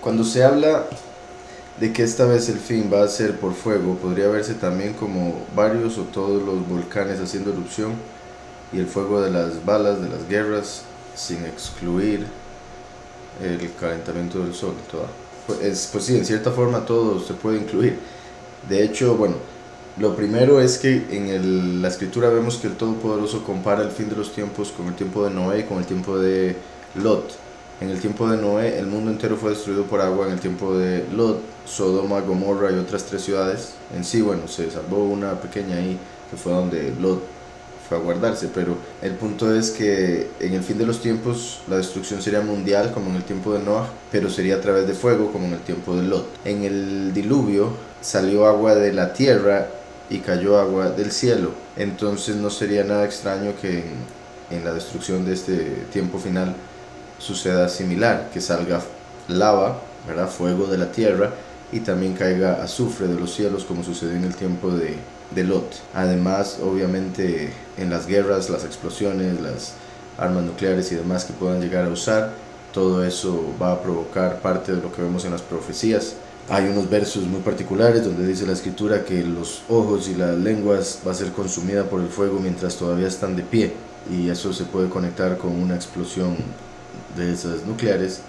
Cuando se habla de que esta vez el fin va a ser por fuego, podría verse también como varios o todos los volcanes haciendo erupción y el fuego de las balas, de las guerras, sin excluir el calentamiento del sol. Pues sí, en cierta forma todo se puede incluir. De hecho, bueno, lo primero es que en la escritura vemos que el Todopoderoso compara el fin de los tiempos con el tiempo de Noé y con el tiempo de Lot. En el tiempo de Noé el mundo entero fue destruido por agua. En el tiempo de Lot, Sodoma, Gomorra y otras 3 ciudades. En sí, bueno, se salvó una pequeña ahí, que fue donde Lot fue a guardarse, pero el punto es que en el fin de los tiempos la destrucción sería mundial como en el tiempo de Noah, pero sería a través de fuego como en el tiempo de Lot. En el diluvio salió agua de la tierra y cayó agua del cielo, entonces no sería nada extraño que en la destrucción de este tiempo final suceda similar, que salga lava, ¿verdad? Fuego de la tierra, y también caiga azufre de los cielos como sucedió en el tiempo de Lot. Además, obviamente, en las guerras, las explosiones, las armas nucleares y demás que puedan llegar a usar, todo eso va a provocar parte de lo que vemos en las profecías. Hay unos versos muy particulares donde dice la escritura que los ojos y las lenguas va a ser consumida por el fuego mientras todavía están de pie, y eso se puede conectar con una explosión de esas nucleares.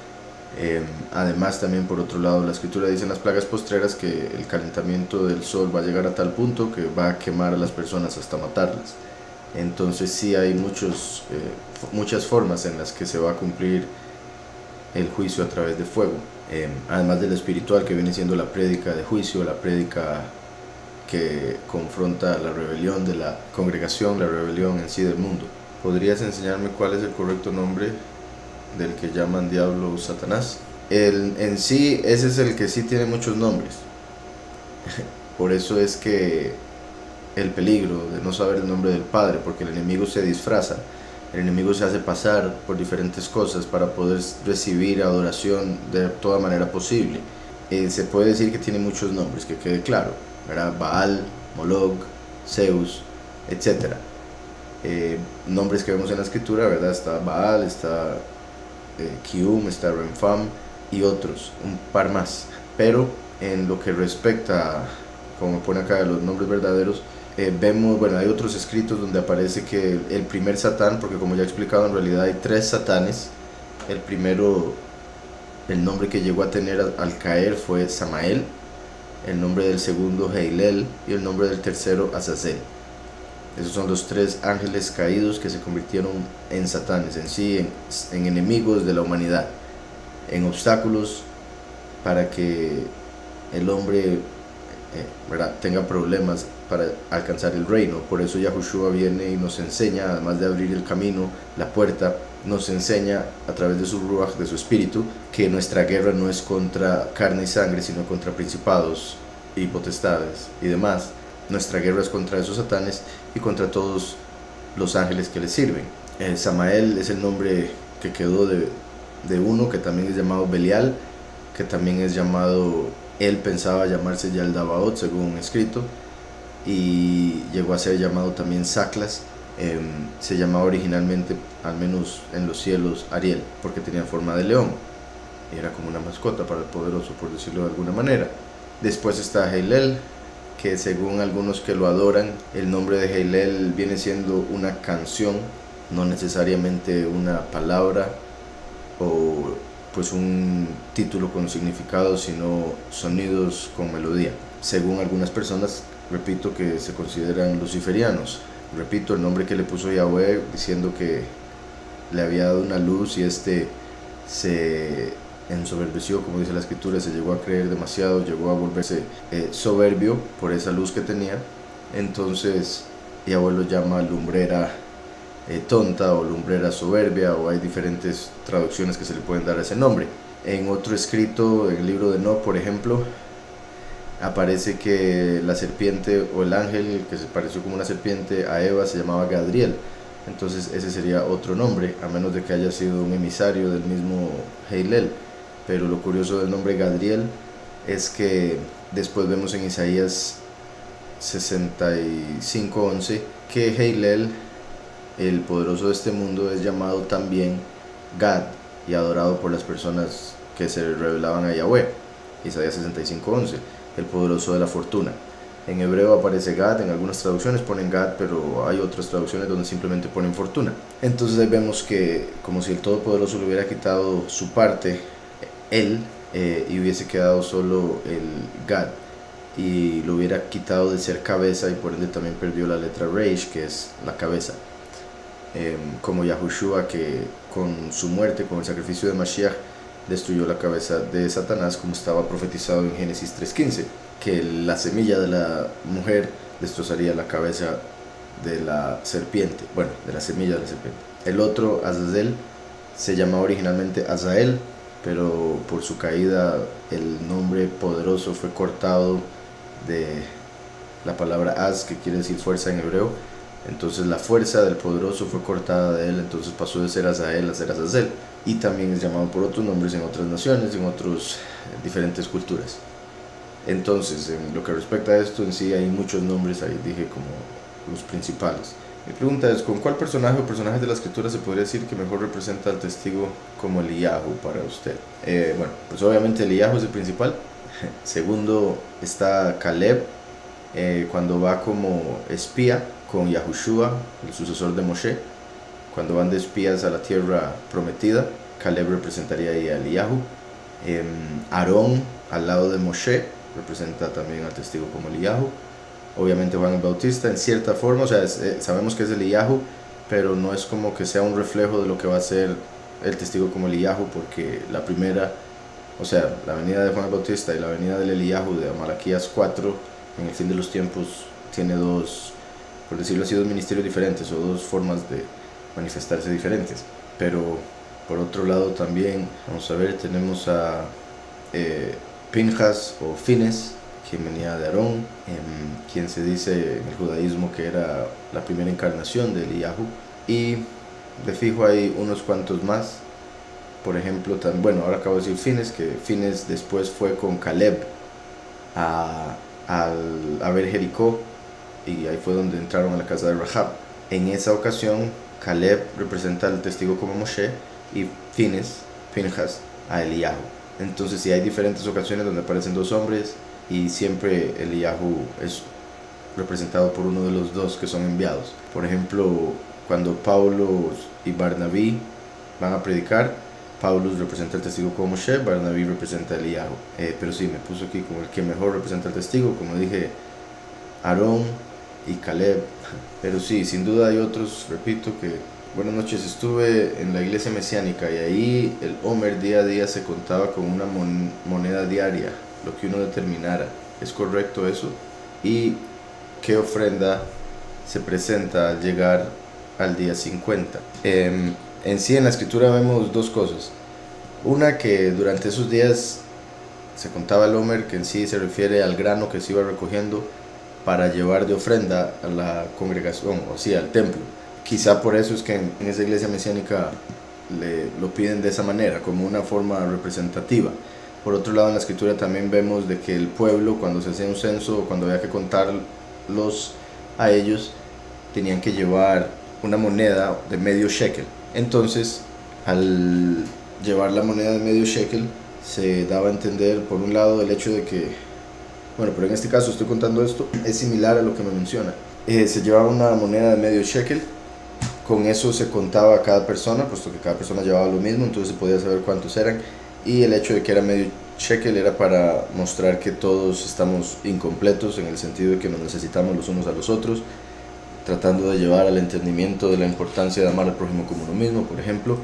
Además, también por otro lado, la escritura dice en las plagas postreras que el calentamiento del sol va a llegar a tal punto que va a quemar a las personas hasta matarlas. Entonces sí hay muchas formas en las que se va a cumplir el juicio a través de fuego, además del espiritual, que viene siendo la prédica de juicio, la prédica que confronta la rebelión de la congregación, la rebelión en sí del mundo. ¿Podrías enseñarme cuál es el correcto nombre del que llaman diablo Satanás? En sí, ese es el que sí tiene muchos nombres. Por eso es que el peligro de no saber el nombre del Padre, porque el enemigo se disfraza, el enemigo se hace pasar por diferentes cosas para poder recibir adoración de toda manera posible. Se puede decir que tiene muchos nombres, que quede claro, ¿verdad? Baal, Moloch, Zeus, etc. Nombres que vemos en la escritura, ¿verdad? Está Baal, está Kium, está Renfam y otros, un par más. Pero en lo que respecta, como pone acá, los nombres verdaderos, vemos, bueno, hay otros escritos donde aparece que el primer Satán, porque como ya he explicado, en realidad hay 3 Satanes. El primero, el nombre que llegó a tener al caer fue Samael, el nombre del segundo Heilel y el nombre del tercero Azazel. Esos son los 3 ángeles caídos que se convirtieron en satanes, en sí, en enemigos de la humanidad, en obstáculos para que el hombre tenga problemas para alcanzar el reino. Por eso Yahushua viene y nos enseña, además de abrir el camino, la puerta, nos enseña a través de su Ruach, de su espíritu, que nuestra guerra no es contra carne y sangre, sino contra principados y potestades y demás. Nuestra guerra es contra esos satanes y contra todos los ángeles que les sirven. Samael es el nombre que quedó de uno que también es llamado Belial, que también es llamado, él pensaba llamarse Yaldabaoth según escrito, y llegó a ser llamado también Saclas. Se llamaba originalmente, al menos en los cielos, Ariel, porque tenía forma de león, era como una mascota para el poderoso, por decirlo de alguna manera. Después está Heilel, que según algunos que lo adoran, el nombre de Heilel viene siendo una canción, no necesariamente una palabra o pues un título con significado, sino sonidos con melodía. Según algunas personas, repito, que se consideran luciferianos, repito, el nombre que le puso Yahweh, diciendo que le había dado una luz y se ensoberbeció, como dice la escritura, se llegó a creer demasiado, llegó a volverse soberbio por esa luz que tenía. Entonces Yahweh lo llama lumbrera tonta o lumbrera soberbia, o hay diferentes traducciones que se le pueden dar a ese nombre. En otro escrito, en el libro de Enoc, por ejemplo, aparece que la serpiente o el ángel que se pareció como una serpiente a Eva se llamaba Gadriel. Entonces ese sería otro nombre, a menos de que haya sido un emisario del mismo Heilel. Pero lo curioso del nombre Gadriel es que después vemos en Isaías 65:11 que Heilel, el poderoso de este mundo, es llamado también Gad y adorado por las personas que se revelaban a Yahweh. Isaías 65:11, el poderoso de la fortuna. En hebreo aparece Gad, en algunas traducciones ponen Gad, pero hay otras traducciones donde simplemente ponen fortuna. Entonces ahí vemos que como si el Todopoderoso le hubiera quitado su parte, él, y hubiese quedado solo el Gad, y lo hubiera quitado de ser cabeza, y por ende también perdió la letra Reish, que es la cabeza. Como Yahushua, que con su muerte, con el sacrificio de Mashiach, destruyó la cabeza de Satanás, como estaba profetizado en Génesis 3:15, que la semilla de la mujer destrozaría la cabeza de la serpiente, bueno, de la semilla de la serpiente. El otro, Azazel, se llamaba originalmente Azael, pero por su caída el nombre poderoso fue cortado de la palabra Az, que quiere decir fuerza en hebreo. Entonces la fuerza del poderoso fue cortada de él, entonces pasó de ser Azael a ser Azazel. Y también es llamado por otros nombres en otras naciones, en otras diferentes culturas. Entonces, en lo que respecta a esto, en sí hay muchos nombres, ahí dije como los principales. Mi pregunta es, ¿con cuál personaje o personajes de la escritura se podría decir que mejor representa al testigo como Eliyahu para usted? Bueno, pues obviamente Eliyahu es el principal. Segundo está Caleb, cuando va como espía con Yahushua, el sucesor de Moshe. Cuando van de espías a la tierra prometida, Caleb representaría ahí a Eliyahu. Aarón, al lado de Moshe, representa también al testigo como Eliyahu. Obviamente Juan el Bautista, en cierta forma, o sea, sabemos que es Eliyahu, pero no es como que sea un reflejo de lo que va a ser el testigo como Eliyahu, porque la primera, o sea, la venida de Juan el Bautista y la venida del Eliyahu de Malaquías 4, en el fin de los tiempos, tiene dos, por decirlo así, dos ministerios diferentes, o dos formas de manifestarse diferentes. Pero por otro lado también, vamos a ver, tenemos a Pinjas o Fines, quien venía de Aarón, quien se dice en el judaísmo que era la primera encarnación de Eliyahu. Y de fijo hay unos cuantos más. Por ejemplo, bueno, ahora acabo de decir Fines, que Fines después fue con Caleb a ver Jericó, y ahí fue donde entraron a la casa de Rahab. En esa ocasión Caleb representa al testigo como Moshe y Pinjas a Eliyahu. Entonces sí hay diferentes ocasiones donde aparecen dos hombres, y siempre Eliyahu es representado por uno de los dos que son enviados. Por ejemplo, cuando Pablo y Barnabé van a predicar, Pablo representa al testigo como Moshe, Barnabé representa a Eliyahu. Pero sí, me puso aquí como el que mejor representa al testigo, como dije, Aarón y Caleb. Pero sí, sin duda hay otros. Repito que, buenas noches, estuve en la iglesia mesiánica, y ahí el Homer día a día se contaba con una moneda diaria, lo que uno determinara. ¿Es correcto eso? ¿Y qué ofrenda se presenta al llegar al día 50? En sí, en la escritura vemos dos cosas. Una, que durante esos días se contaba el Homer, que en sí se refiere al grano que se iba recogiendo para llevar de ofrenda a la congregación, o sea, al templo. Quizá por eso es que en esa iglesia mesiánica lo piden de esa manera, como una forma representativa. Por otro lado, en la escritura también vemos de que el pueblo, cuando se hacía un censo, o cuando había que contarlos a ellos, tenían que llevar una moneda de medio shekel. Entonces, al llevar la moneda de medio shekel, se daba a entender, por un lado, el hecho de que, bueno, pero en este caso estoy contando esto, es similar a lo que me menciona. Se llevaba una moneda de medio shekel, con eso se contaba a cada persona, puesto que cada persona llevaba lo mismo, entonces se podía saber cuántos eran. Y el hecho de que era medio shekel era para mostrar que todos estamos incompletos, en el sentido de que nos necesitamos los unos a los otros, tratando de llevar al entendimiento de la importancia de amar al prójimo como uno mismo, por ejemplo.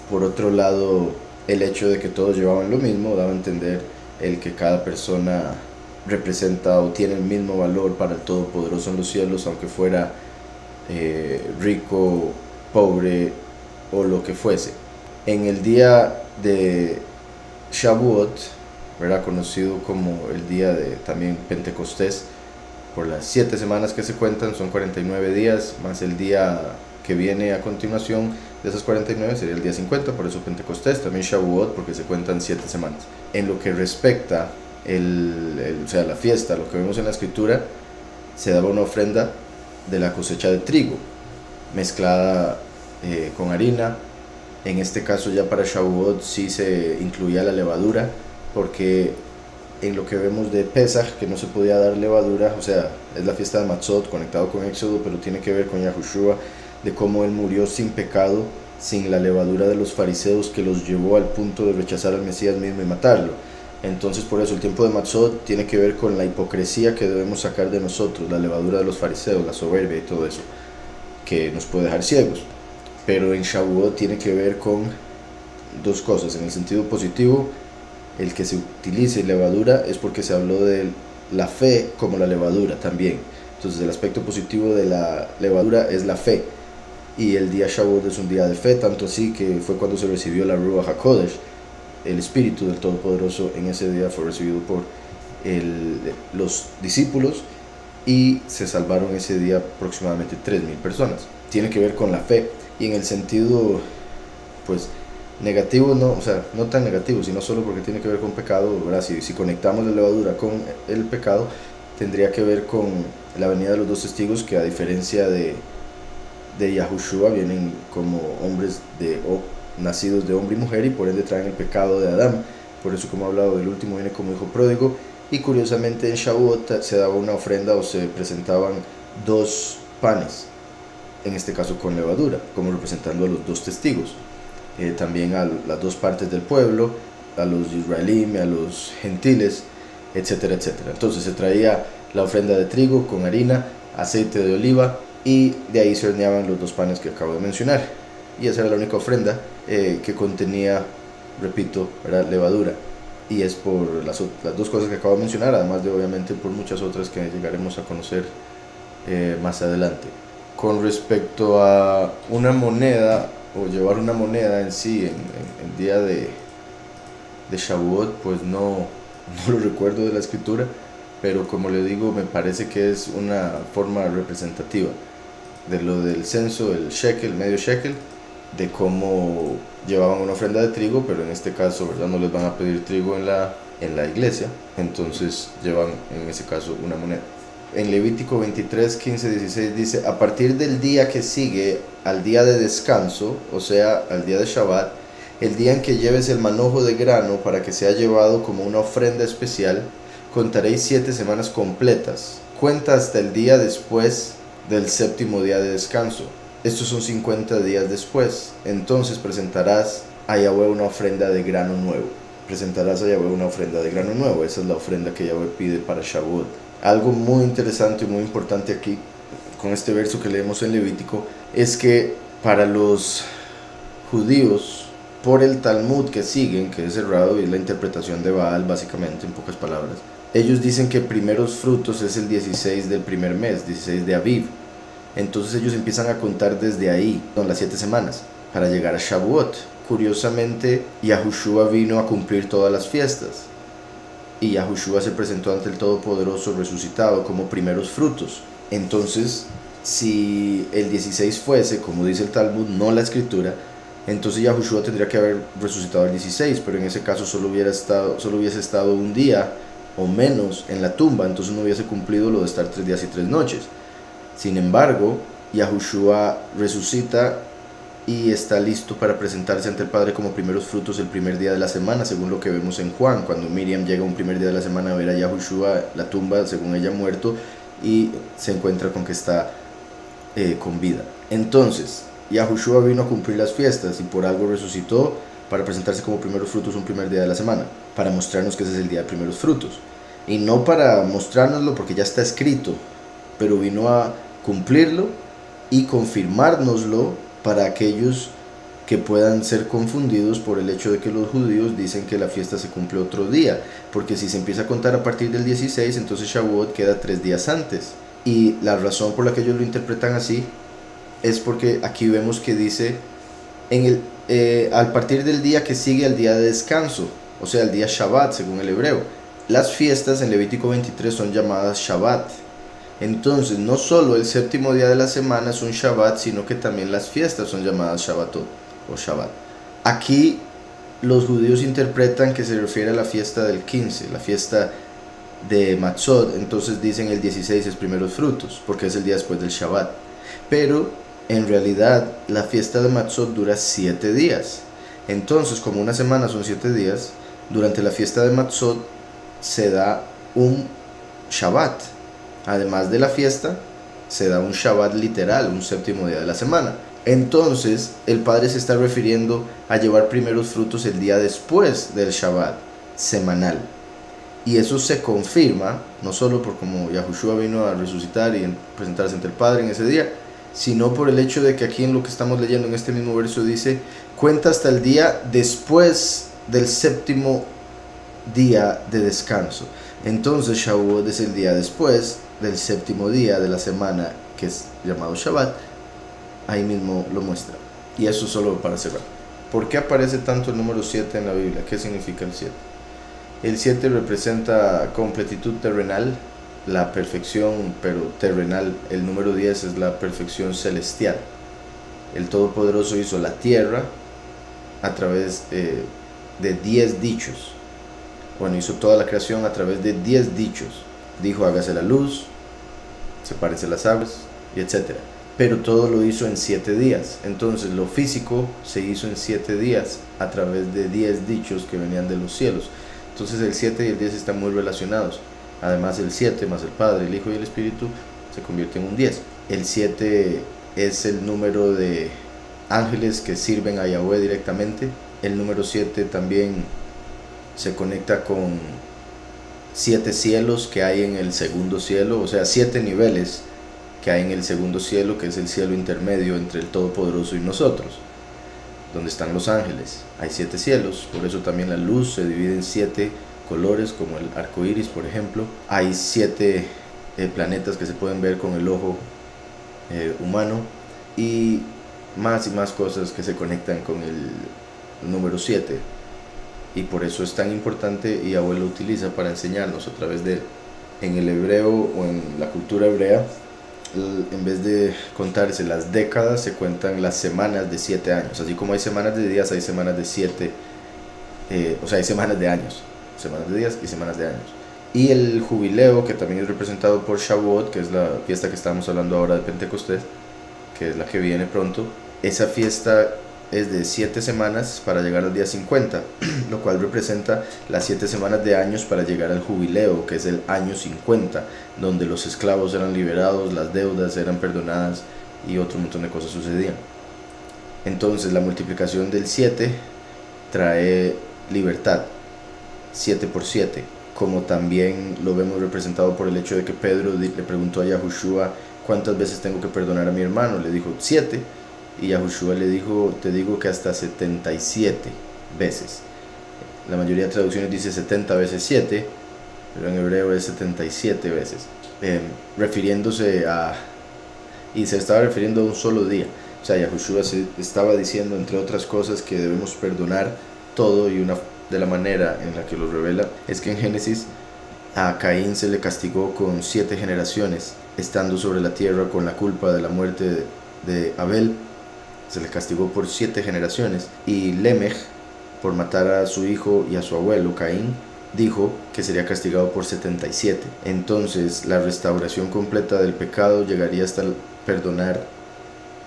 Por otro lado, el hecho de que todos llevaban lo mismo daba a entender el que cada persona representa o tiene el mismo valor para el Todopoderoso en los cielos, aunque fuera rico, pobre o lo que fuese. En el día de Shavuot, ¿verdad?, conocido como el día de también Pentecostés, por las 7 semanas que se cuentan, son 49 días, más el día que viene a continuación de esas 49 sería el día 50, por eso Pentecostés, también Shavuot, porque se cuentan 7 semanas. En lo que respecta o sea, la fiesta, lo que vemos en la escritura, se daba una ofrenda de la cosecha de trigo, mezclada con harina, En este caso ya para Shavuot sí se incluía la levadura, porque en lo que vemos de Pesach, que no se podía dar levadura, o sea, es la fiesta de Matzot conectado con Éxodo, pero tiene que ver con Yahushua, de cómo él murió sin pecado, sin la levadura de los fariseos que los llevó al punto de rechazar al Mesías mismo y matarlo. Entonces por eso el tiempo de Matzot tiene que ver con la hipocresía que debemos sacar de nosotros, la levadura de los fariseos, la soberbia y todo eso, que nos puede dejar ciegos. Pero en Shavuot tiene que ver con dos cosas. En el sentido positivo, el que se utilice levadura es porque se habló de la fe como la levadura también. Entonces el aspecto positivo de la levadura es la fe, y el día Shavuot es un día de fe, tanto así que fue cuando se recibió la Ruach HaKodesh, el Espíritu del Todopoderoso. En ese día fue recibido por los discípulos y se salvaron ese día aproximadamente 3.000 personas. Tiene que ver con la fe, y en el sentido pues negativo, no, o sea, no tan negativo, sino solo porque tiene que ver con pecado, ¿verdad? Si conectamos la levadura con el pecado, tendría que ver con la venida de los dos testigos, que a diferencia de Yahushua vienen como hombres nacidos de hombre y mujer, y por ende traen el pecado de Adán. Por eso, como he hablado, el último viene como hijo pródigo. Y curiosamente en Shavuot se daba una ofrenda, o se presentaban 2 panes, en este caso con levadura, como representando a los 2 testigos. También a las 2 partes del pueblo, a los israelíes, a los gentiles, etcétera, etcétera. Entonces se traía la ofrenda de trigo con harina, aceite de oliva, y de ahí se horneaban los 2 panes que acabo de mencionar. Y esa era la única ofrenda que contenía, repito, era levadura. Y es por las 2 cosas que acabo de mencionar, además de obviamente por muchas otras que llegaremos a conocer más adelante. Con respecto a una moneda, o llevar una moneda en sí, en el día de Shavuot, pues no lo recuerdo de la escritura, pero como le digo, me parece que es una forma representativa de lo del censo, el shekel, medio shekel, de cómo llevaban una ofrenda de trigo, pero en este caso, ¿verdad?, no les van a pedir trigo en la iglesia, entonces llevan en ese caso una moneda. En Levítico 23, 15, 16 dice: a partir del día que sigue al día de descanso, o sea, al día de Shabbat, el día en que lleves el manojo de grano para que sea llevado como una ofrenda especial, contaréis 7 semanas completas. Cuenta hasta el día después del 7º día de descanso. Estos son 50 días después. Entonces presentarás a Yahweh una ofrenda de grano nuevo. Presentarás a Yahweh una ofrenda de grano nuevo. Esa es la ofrenda que Yahweh pide para Shavuot. Algo muy interesante y muy importante aquí, con este verso que leemos en Levítico, es que para los judíos, por el Talmud que siguen, que es errado y es la interpretación de Baal, básicamente, en pocas palabras, ellos dicen que primeros frutos es el 16 del primer mes, 16 de Aviv. Entonces ellos empiezan a contar desde ahí, son las 7 semanas, para llegar a Shavuot. Curiosamente, Yahushua vino a cumplir todas las fiestas, y Yahushua se presentó ante el Todopoderoso resucitado como primeros frutos. Entonces, si el 16 fuese, como dice el Talmud, no la escritura, entonces Yahushua tendría que haber resucitado el 16, pero en ese caso solo hubiese estado un día o menos en la tumba, entonces no hubiese cumplido lo de estar 3 días y 3 noches. Sin embargo, Yahushua resucita y está listo para presentarse ante el Padre como primeros frutos el primer día de la semana, según lo que vemos en Juan, cuando Miriam llega un primer día de la semana a ver a Yahushua, la tumba, según ella muerto, y se encuentra con que está con vida. Entonces, Yahushua vino a cumplir las fiestas y por algo resucitó para presentarse como primeros frutos un primer día de la semana, para mostrarnos que ese es el día de primeros frutos. Y no para mostrárnoslo porque ya está escrito, pero vino a cumplirlo y confirmárnoslo para aquellos que puedan ser confundidos por el hecho de que los judíos dicen que la fiesta se cumple otro día, porque si se empieza a contar a partir del 16, entonces Shavuot queda 3 días antes. Y la razón por la que ellos lo interpretan así es porque aquí vemos que dice al partir del día que sigue al día de descanso, o sea, el día Shabbat según el hebreo. Las fiestas en Levítico 23 son llamadas Shabbat. Entonces, no solo el 7º día de la semana es un Shabbat, sino que también las fiestas son llamadas Shabbatot o Shabbat. Aquí los judíos interpretan que se refiere a la fiesta del 15, la fiesta de Matzot, entonces dicen el 16 es primeros frutos, porque es el día después del Shabbat. Pero En realidad, la fiesta de Matzot dura 7 días. Entonces, como una semana son 7 días, durante la fiesta de Matzot se da un Shabbat. Además de la fiesta, se da un Shabbat literal, un séptimo día de la semana. Entonces, el Padre se está refiriendo a llevar primeros frutos el día después del Shabbat semanal. Y eso se confirma, no solo por como Yahushua vino a resucitar y presentarse ante el Padre en ese día, sino por el hecho de que aquí en lo que estamos leyendo en este mismo verso dice, cuenta hasta el día después del séptimo día de descanso. Entonces Shavuot es el día después del séptimo día de la semana, que es llamado Shabbat. Ahí mismo lo muestra. Y eso solo para cerrar. ¿Por qué aparece tanto el número 7 en la Biblia? ¿Qué significa el 7? El 7 representa completitud terrenal, la perfección, pero terrenal. El número 10 es la perfección celestial. El Todopoderoso hizo la tierra a través de 10 dichos. Bueno, hizo toda la creación a través de 10 dichos. Dijo, hágase la luz, sepárense las aguas, y etc. Pero todo lo hizo en 7 días. Entonces lo físico se hizo en 7 días a través de 10 dichos que venían de los cielos. Entonces el 7 y el 10 están muy relacionados. Además el 7 más el Padre, el Hijo y el Espíritu se convierte en un 10. El 7 es el número de ángeles que sirven a Yahweh directamente. El número 7 también se conecta con 7 cielos que hay en el segundo cielo, o sea, 7 niveles que hay en el segundo cielo, que es el cielo intermedio entre el Todopoderoso y nosotros, donde están los ángeles. Hay 7 cielos, por eso también la luz se divide en 7 colores, como el arco iris, por ejemplo. Hay 7 planetas que se pueden ver con el ojo humano, y más cosas que se conectan con el número 7. Y por eso es tan importante, y Yahweh lo utiliza para enseñarnos a través de él. En el hebreo o en la cultura hebrea, en vez de contarse las décadas, se cuentan las semanas de 7 años. Así como hay semanas de días, hay semanas de 7, o sea, hay semanas de años. Semanas de días y semanas de años. Y el jubileo, que también es representado por Shavuot, que es la fiesta que estamos hablando ahora de Pentecostés, que es la que viene pronto. Esa fiesta es de 7 semanas para llegar al día 50, lo cual representa las 7 semanas de años para llegar al jubileo, que es el año 50, donde los esclavos eran liberados, las deudas eran perdonadas y otro montón de cosas sucedían. Entonces la multiplicación del 7 trae libertad, 7 por 7, como también lo vemos representado por el hecho de que Pedro le preguntó a Yahushua, ¿cuántas veces tengo que perdonar a mi hermano? Le dijo 7. Y Yahushua le dijo, te digo que hasta 77 veces. La mayoría de traducciones dice 70 veces 7, pero en hebreo es 77 veces. Refiriéndose a... Y se estaba refiriendo a un solo día. O sea, Yahushua se estaba diciendo, entre otras cosas, que debemos perdonar todo, y una de la manera en la que lo revela es que en Génesis a Caín se le castigó con 7 generaciones, estando sobre la tierra con la culpa de la muerte de Abel. Se le castigó por 7 generaciones, y Lemech, por matar a su hijo y a su abuelo Caín, dijo que sería castigado por 77. Entonces la restauración completa del pecado llegaría hasta perdonar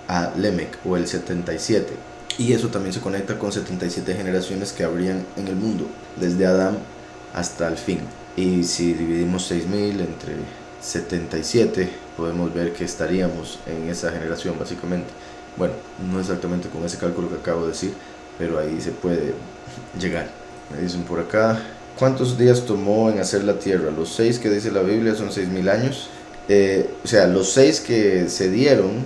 a Lemech, o el 77. Y eso también se conecta con 77 generaciones que habrían en el mundo, desde Adán hasta el fin. Y si dividimos 6000 entre 77, podemos ver que estaríamos en esa generación básicamente. Bueno, no exactamente con ese cálculo que acabo de decir, pero ahí se puede llegar. Me dicen por acá, ¿cuántos días tomó en hacer la tierra? Los 6 que dice la Biblia son 6000 años. O sea, los 6 que se dieron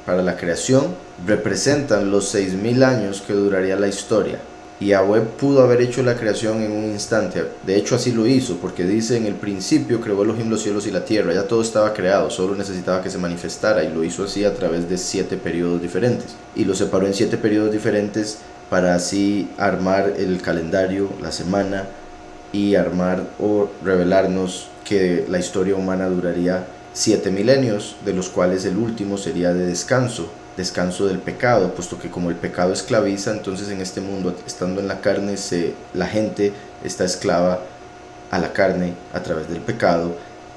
para la creación representan los 6000 años que duraría la historia. Y Yahweh pudo haber hecho la creación en un instante. De hecho así lo hizo, porque dice, en el principio creó Elohim los cielos y la tierra. Ya todo estaba creado, solo necesitaba que se manifestara, y lo hizo así a través de 7 periodos diferentes. Y lo separó en 7 periodos diferentes para así armar el calendario, la semana, y armar o revelarnos que la historia humana duraría 7 milenios, de los cuales el último sería de descanso del pecado, puesto que como el pecado esclaviza, entonces en este mundo, estando en la carne, la gente está esclava a la carne a través del pecado,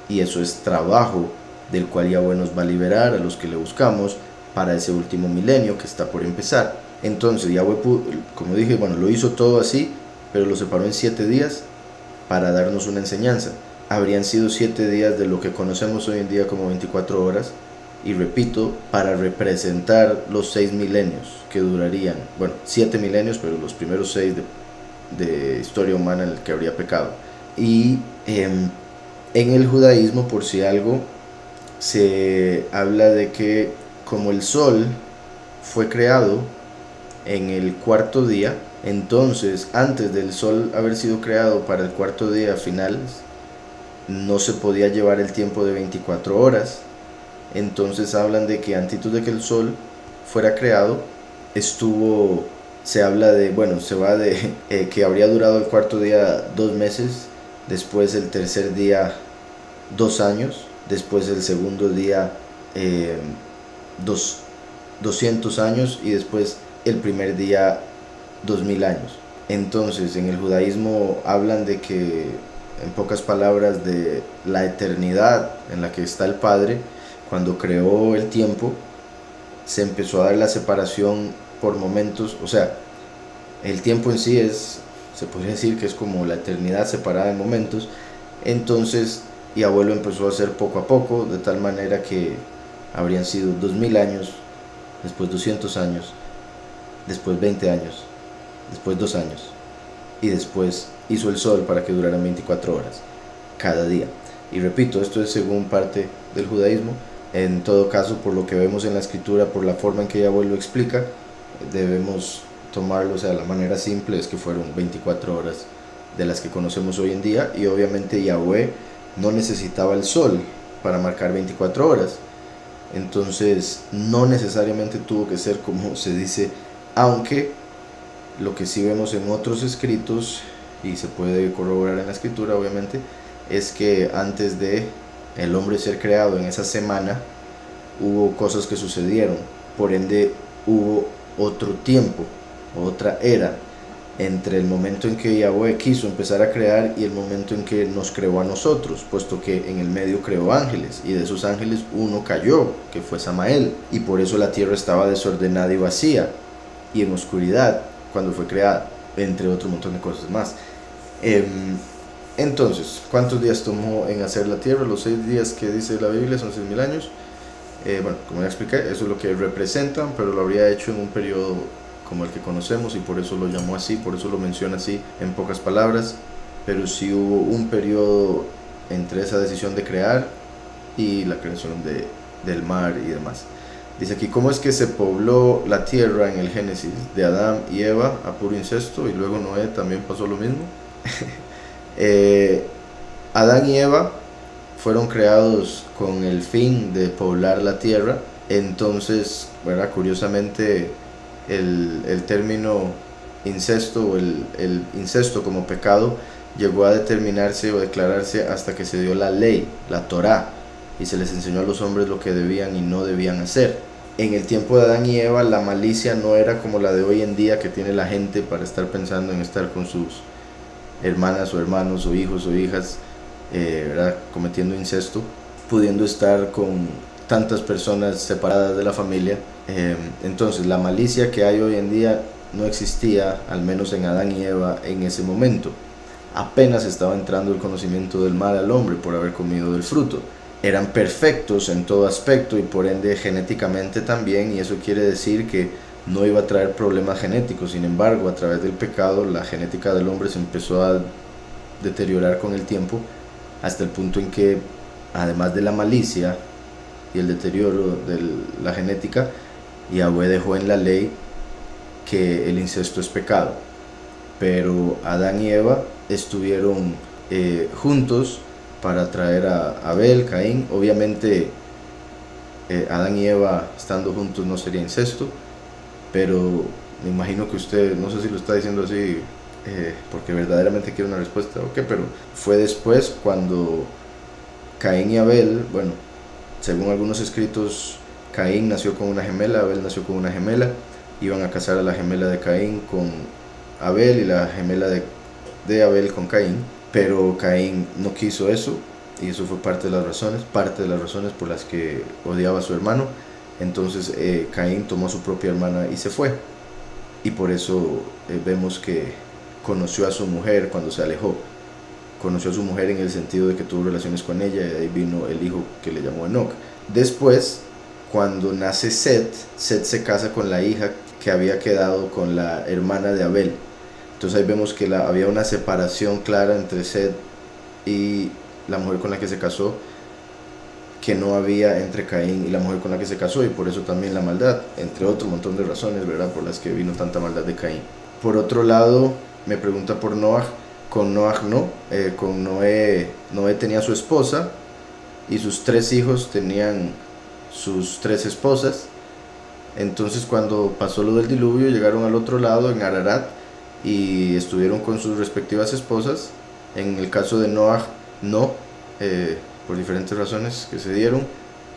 y eso es trabajo del cual Yahweh nos va a liberar a los que le buscamos, para ese último milenio que está por empezar. Entonces Yahweh, como dije, bueno, lo hizo todo así, pero lo separó en 7 días para darnos una enseñanza. Habrían sido 7 días de lo que conocemos hoy en día como 24 horas, y repito, para representar los 6 milenios que durarían, bueno, 7 milenios, pero los primeros 6 de historia humana en el que habría pecado. Y en el judaísmo, por si algo, se habla de que como el sol fue creado en el cuarto día, entonces antes del sol haber sido creado para el cuarto día finales, no se podía llevar el tiempo de 24 horas. Entonces hablan de que antes de que el sol fuera creado, se habla de, bueno, se va de que habría durado el cuarto día 2 meses, después el tercer día 2 años, después el segundo día 200 años, y después el primer día 2000 años. Entonces en el judaísmo hablan de que, en pocas palabras, de la eternidad en la que está el Padre. Cuando creó el tiempo, se empezó a dar la separación por momentos. O sea, el tiempo en sí se podría decir que es como la eternidad separada en momentos. Entonces Yahweh lo empezó a hacer poco a poco, de tal manera que habrían sido 2000 años, después 200 años, después 20 años, después 2 años, y después hizo el sol para que durara 24 horas cada día. Y repito, esto es según parte del judaísmo. En todo caso, por lo que vemos en la escritura, por la forma en que Yahweh lo explica, debemos tomarlo, o sea, la manera simple es que fueron 24 horas de las que conocemos hoy en día. Y obviamente Yahweh no necesitaba el sol para marcar 24 horas, entonces no necesariamente tuvo que ser como se dice, aunque lo que sí vemos en otros escritos, y se puede corroborar en la escritura obviamente, es que antes de el hombre ser creado en esa semana, hubo cosas que sucedieron, por ende hubo otro tiempo, otra era, entre el momento en que Yahweh quiso empezar a crear y el momento en que nos creó a nosotros, puesto que en el medio creó ángeles, y de esos ángeles uno cayó, que fue Samael, y por eso la tierra estaba desordenada y vacía, y en oscuridad cuando fue creada, entre otro montón de cosas más. Entonces, ¿cuántos días tomó en hacer la tierra? Los 6 días que dice la Biblia son 6000 años. Bueno, como ya expliqué, eso es lo que representan, pero lo habría hecho en un periodo como el que conocemos, y por eso lo llamó así, por eso lo menciona así en pocas palabras. Pero sí hubo un periodo entre esa decisión de crear y la creación del mar y demás. Dice aquí, ¿cómo es que se pobló la tierra en el Génesis? De Adán y Eva a puro incesto, y luego Noé también pasó lo mismo. Adán y Eva fueron creados con el fin de poblar la tierra. Entonces, ¿verdad? Curiosamente, el término incesto o el incesto como pecado llegó a determinarse o declararse hasta que se dio la ley, la Torá, y se les enseñó a los hombres lo que debían y no debían hacer. En el tiempo de Adán y Eva, la malicia no era como la de hoy en día, que tiene la gente para estar pensando en estar con sus hermanas o hermanos o hijos o hijas, ¿verdad? Cometiendo incesto, pudiendo estar con tantas personas separadas de la familia. Entonces la malicia que hay hoy en día no existía, al menos en Adán y Eva en ese momento. Apenas estaba entrando el conocimiento del mal al hombre por haber comido del fruto. Eran perfectos en todo aspecto y por ende genéticamente también, y eso quiere decir que no iba a traer problemas genéticos. Sin embargo, a través del pecado, la genética del hombre se empezó a deteriorar con el tiempo, hasta el punto en que, además de la malicia y el deterioro de la genética, Yahweh dejó en la ley que el incesto es pecado. Pero Adán y Eva estuvieron juntos para traer a Abel, Caín. Obviamente Adán y Eva estando juntos no sería incesto, pero me imagino que usted, no sé si lo está diciendo así porque verdaderamente quiere una respuesta, pero fue después cuando Caín y Abel, bueno, según algunos escritos, Caín nació con una gemela, Abel nació con una gemela, iban a casar a la gemela de Caín con Abel y la gemela de Abel con Caín, pero Caín no quiso eso, y eso fue parte de las razones por las que odiaba a su hermano. Entonces Caín tomó a su propia hermana y se fue. Y por eso vemos que conoció a su mujer cuando se alejó. Conoció a su mujer en el sentido de que tuvo relaciones con ella, y de ahí vino el hijo que le llamó Enoc. Después, cuando nace Set, Set se casa con la hija que había quedado con la hermana de Abel. Entonces ahí vemos que había una separación clara entre Set y la mujer con la que se casó, que no había entre Caín y la mujer con la que se casó, y por eso también la maldad, entre otro montón de razones, ¿verdad?, por las que vino tanta maldad de Caín. Por otro lado, me pregunta por Noah. Con Noah no, con Noé tenía su esposa y sus 3 hijos tenían sus 3 esposas. Entonces cuando pasó lo del diluvio, llegaron al otro lado, en Ararat, y estuvieron con sus respectivas esposas. En el caso de Noah no, por diferentes razones que se dieron,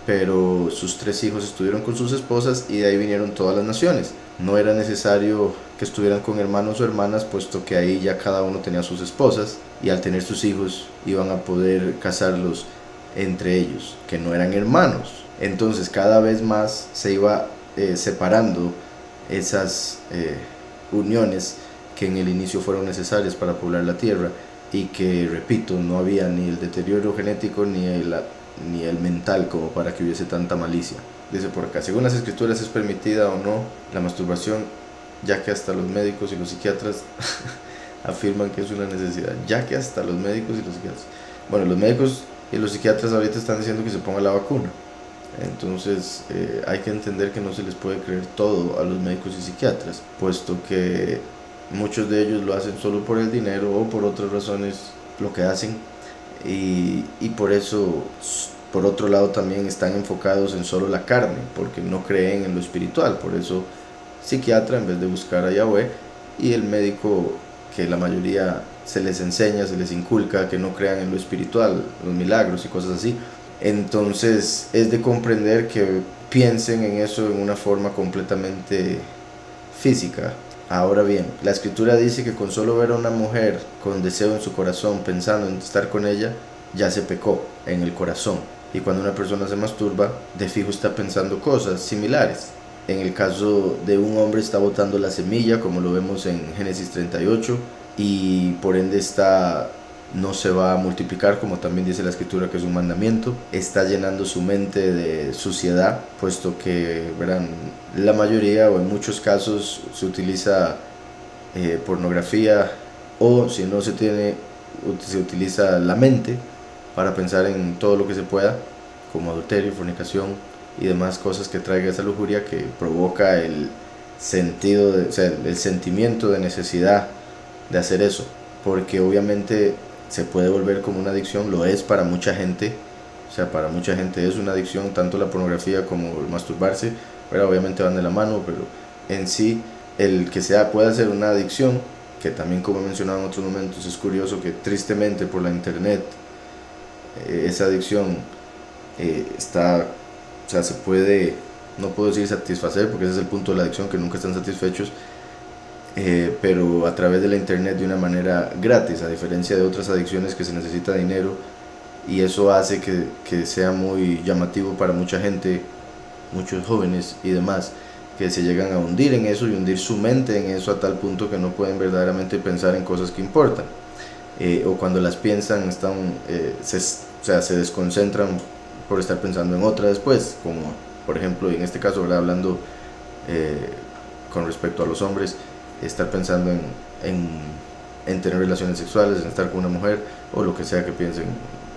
pero sus 3 hijos estuvieron con sus esposas, y de ahí vinieron todas las naciones. No era necesario que estuvieran con hermanos o hermanas, puesto que ahí ya cada uno tenía sus esposas, y al tener sus hijos iban a poder casarlos entre ellos, que no eran hermanos. Entonces cada vez más se iba separando esas uniones que en el inicio fueron necesarias para poblar la tierra, y que, repito, no había ni el deterioro genético ni el mental como para que hubiese tanta malicia. Dice por acá: según las escrituras, ¿es permitida o no la masturbación? Ya que hasta los médicos y los psiquiatras afirman que es una necesidad. Ya que hasta los médicos y los psiquiatras. Bueno, los médicos y los psiquiatras ahorita están diciendo que se ponga la vacuna. Entonces hay que entender que no se les puede creer todo a los médicos y psiquiatras, puesto que muchos de ellos lo hacen solo por el dinero o por otras razones lo que hacen, y por eso, por otro lado, también están enfocados en solo la carne, porque no creen en lo espiritual. Por eso psiquiatra en vez de buscar a Yahweh, y el médico, que la mayoría se les enseña, se les inculca que no crean en lo espiritual, los milagros y cosas así. Entonces es de comprender que piensen en eso en una forma completamente física. Ahora bien, la escritura dice que con solo ver a una mujer con deseo en su corazón, pensando en estar con ella, ya se pecó en el corazón. Y cuando una persona se masturba, de fijo está pensando cosas similares. En el caso de un hombre, está botando la semilla, como lo vemos en Génesis 38, y por ende no se va a multiplicar, como también dice la escritura que es un mandamiento. Está llenando su mente de suciedad, puesto que, verán, la mayoría o en muchos casos se utiliza pornografía, o si no se utiliza la mente para pensar en todo lo que se pueda, como adulterio, fornicación y demás cosas que traiga esa lujuria, que provoca el sentimiento de necesidad de hacer eso, porque obviamente se puede volver como una adicción. Lo es para mucha gente, o sea, para mucha gente es una adicción, tanto la pornografía como el masturbarse, pero obviamente van de la mano, pero en sí el que pueda ser una adicción, que también, como he mencionado en otros momentos, es curioso que tristemente por la internet esa adicción se puede, no puedo decir satisfacer, porque ese es el punto de la adicción, que nunca están satisfechos, pero a través de la internet de una manera gratis, a diferencia de otras adicciones que se necesita dinero, y eso hace que sea muy llamativo para mucha gente, muchos jóvenes y demás, que se llegan a hundir en eso y hundir su mente en eso a tal punto que no pueden verdaderamente pensar en cosas que importan, o cuando las piensan se desconcentran por estar pensando en otra después, como por ejemplo en este caso, ¿verdad?, hablando con respecto a los hombres, estar pensando en tener relaciones sexuales, en estar con una mujer, o lo que sea que piensen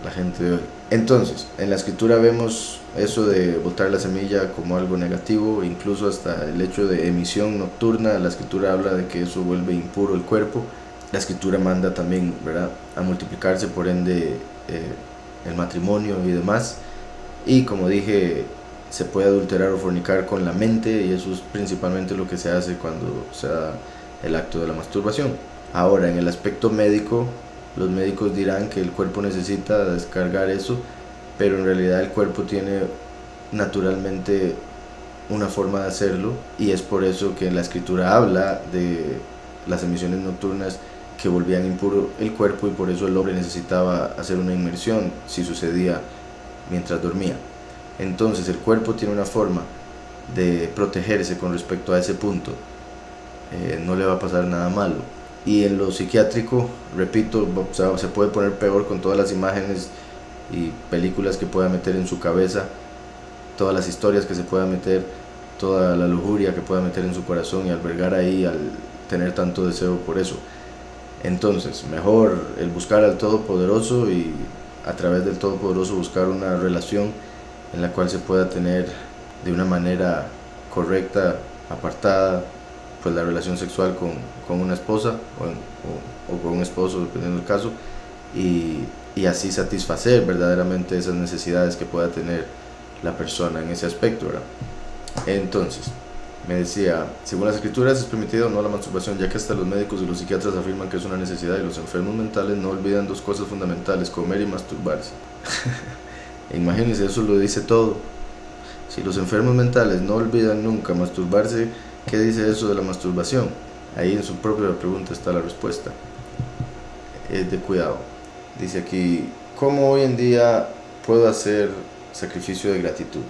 la gente de hoy. Entonces, en la escritura vemos eso de botar la semilla como algo negativo, incluso hasta el hecho de emisión nocturna. La escritura habla de que eso vuelve impuro el cuerpo. La escritura manda también, ¿verdad?, a multiplicarse, por ende el matrimonio y demás. Y como dije, se puede adulterar o fornicar con la mente, y eso es principalmente lo que se hace cuando se da el acto de la masturbación. Ahora, en el aspecto médico, los médicos dirán que el cuerpo necesita descargar eso, pero en realidad el cuerpo tiene naturalmente una forma de hacerlo, y es por eso que la escritura habla de las emisiones nocturnas que volvían impuro el cuerpo, y por eso el hombre necesitaba hacer una inmersión si sucedía mientras dormía. Entonces el cuerpo tiene una forma de protegerse con respecto a ese punto. No le va a pasar nada malo. Y en lo psiquiátrico, repito, o sea, se puede poner peor con todas las imágenes y películas que pueda meter en su cabeza, todas las historias que se pueda meter, toda la lujuria que pueda meter en su corazón y albergar ahí al tener tanto deseo por eso. Entonces, mejor el buscar al Todopoderoso y a través del Todopoderoso buscar una relación en la cual se pueda tener de una manera correcta, apartada, pues la relación sexual con una esposa o con un esposo, dependiendo del caso, y así satisfacer verdaderamente esas necesidades que pueda tener la persona en ese aspecto, ¿verdad? Entonces, me decía, según las escrituras es permitida o no la masturbación, ya que hasta los médicos y los psiquiatras afirman que es una necesidad, y los enfermos mentales no olvidan dos cosas fundamentales: comer y masturbarse. Imagínense, eso lo dice todo. Si los enfermos mentales no olvidan nunca masturbarse, ¿qué dice eso de la masturbación? Ahí en su propia pregunta está la respuesta. Es de cuidado. Dice aquí, ¿cómo hoy en día puedo hacer sacrificio de gratitud?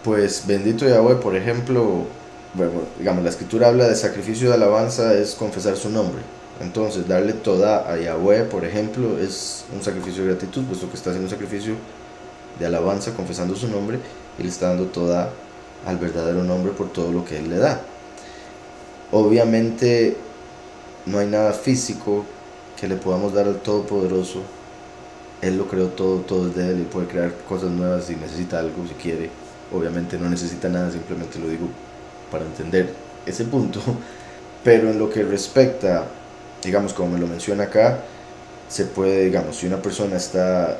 Pues bendito Yahweh, por ejemplo, bueno, digamos, la escritura habla de sacrificio de alabanza, es confesar su nombre. Entonces, darle toda a Yahweh, por ejemplo, es un sacrificio de gratitud, puesto que está haciendo un sacrificio de alabanza, confesando su nombre, y le está dando toda al verdadero nombre por todo lo que Él le da. Obviamente, no hay nada físico que le podamos dar al Todopoderoso. Él lo creó todo, todo es de Él, y puede crear cosas nuevas si necesita algo, si quiere. Obviamente no necesita nada, simplemente lo digo para entender ese punto. Pero en lo que respecta, digamos, como me lo menciona acá, se puede, digamos, si una persona está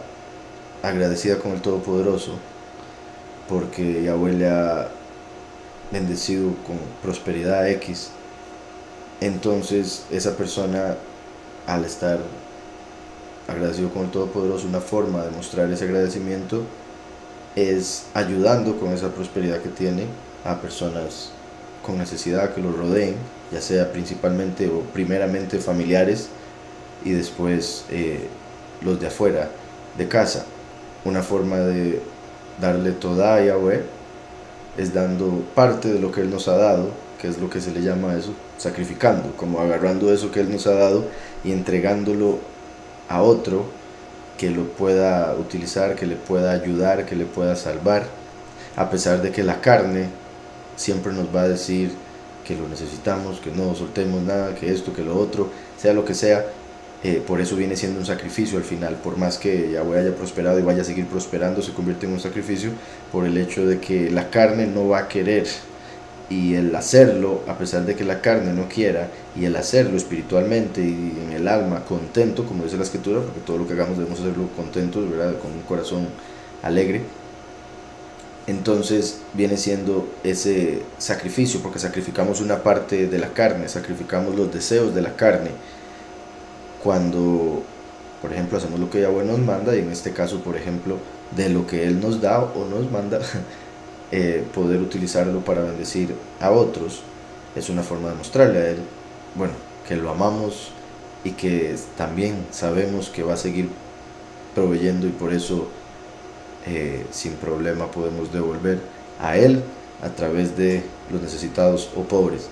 agradecida con el Todopoderoso porque Yahweh le ha bendecido con prosperidad X, entonces esa persona, al estar agradecido con el Todopoderoso, una forma de mostrar ese agradecimiento es ayudando con esa prosperidad que tiene a personas con necesidad que los rodeen, ya sea principalmente o primeramente familiares y después los de afuera de casa. Una forma de darle toda a Yahweh es dando parte de lo que Él nos ha dado, que es lo que se le llama eso, sacrificando, como agarrando eso que Él nos ha dado y entregándolo a otro que lo pueda utilizar, que le pueda ayudar, que le pueda salvar, a pesar de que la carne siempre nos va a decir que lo necesitamos, que no soltemos nada, que esto, que lo otro, sea lo que sea. Por eso viene siendo un sacrificio al final, por más que Yahweh haya prosperado y vaya a seguir prosperando, se convierte en un sacrificio por el hecho de que la carne no va a querer, y el hacerlo, a pesar de que la carne no quiera, y el hacerlo espiritualmente y en el alma contento, como dice la escritura, porque todo lo que hagamos debemos hacerlo contentos, ¿verdad?, con un corazón alegre. Entonces viene siendo ese sacrificio, porque sacrificamos una parte de la carne, sacrificamos los deseos de la carne cuando, por ejemplo, hacemos lo que Yahweh nos manda, y en este caso, por ejemplo, de lo que Él nos da o nos manda, poder utilizarlo para bendecir a otros, es una forma de mostrarle a Él, bueno, que lo amamos y que también sabemos que va a seguir proveyendo, y por eso sin problema podemos devolver a Él a través de los necesitados o pobres.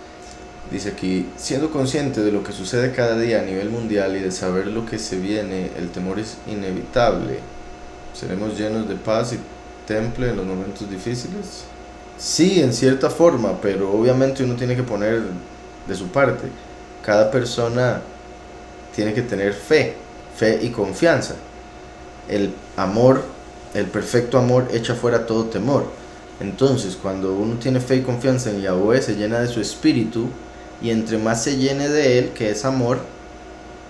Dice aquí, siendo consciente de lo que sucede cada día a nivel mundial y de saber lo que se viene, el temor es inevitable. ¿Seremos llenos de paz y temple en los momentos difíciles? Sí, en cierta forma, pero obviamente uno tiene que poner de su parte. Cada persona tiene que tener fe y confianza. El amor, el perfecto amor echa fuera todo temor. Entonces, cuando uno tiene fe y confianza en Yahweh, se llena de su espíritu, y entre más se llene de Él, que es amor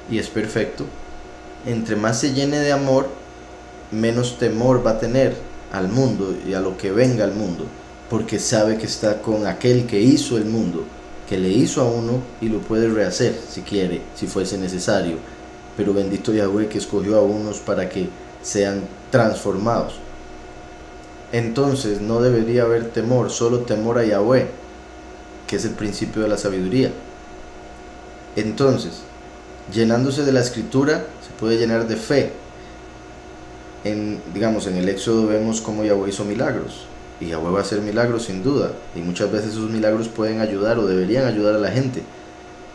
y es perfecto, entre más se llene de amor, menos temor va a tener al mundo y a lo que venga al mundo, porque sabe que está con aquel que hizo el mundo, que le hizo a uno y lo puede rehacer si quiere, si fuese necesario. Pero bendito Yahweh, que escogió a unos para que sean transformados. Entonces no debería haber temor, solo temor a Yahweh, que es el principio de la sabiduría. Entonces, llenándose de la escritura, se puede llenar de fe. Digamos, en el Éxodo vemos cómo Yahweh hizo milagros. y Yahweh va a hacer milagros sin duda, y muchas veces esos milagros pueden ayudar o deberían ayudar a la gente,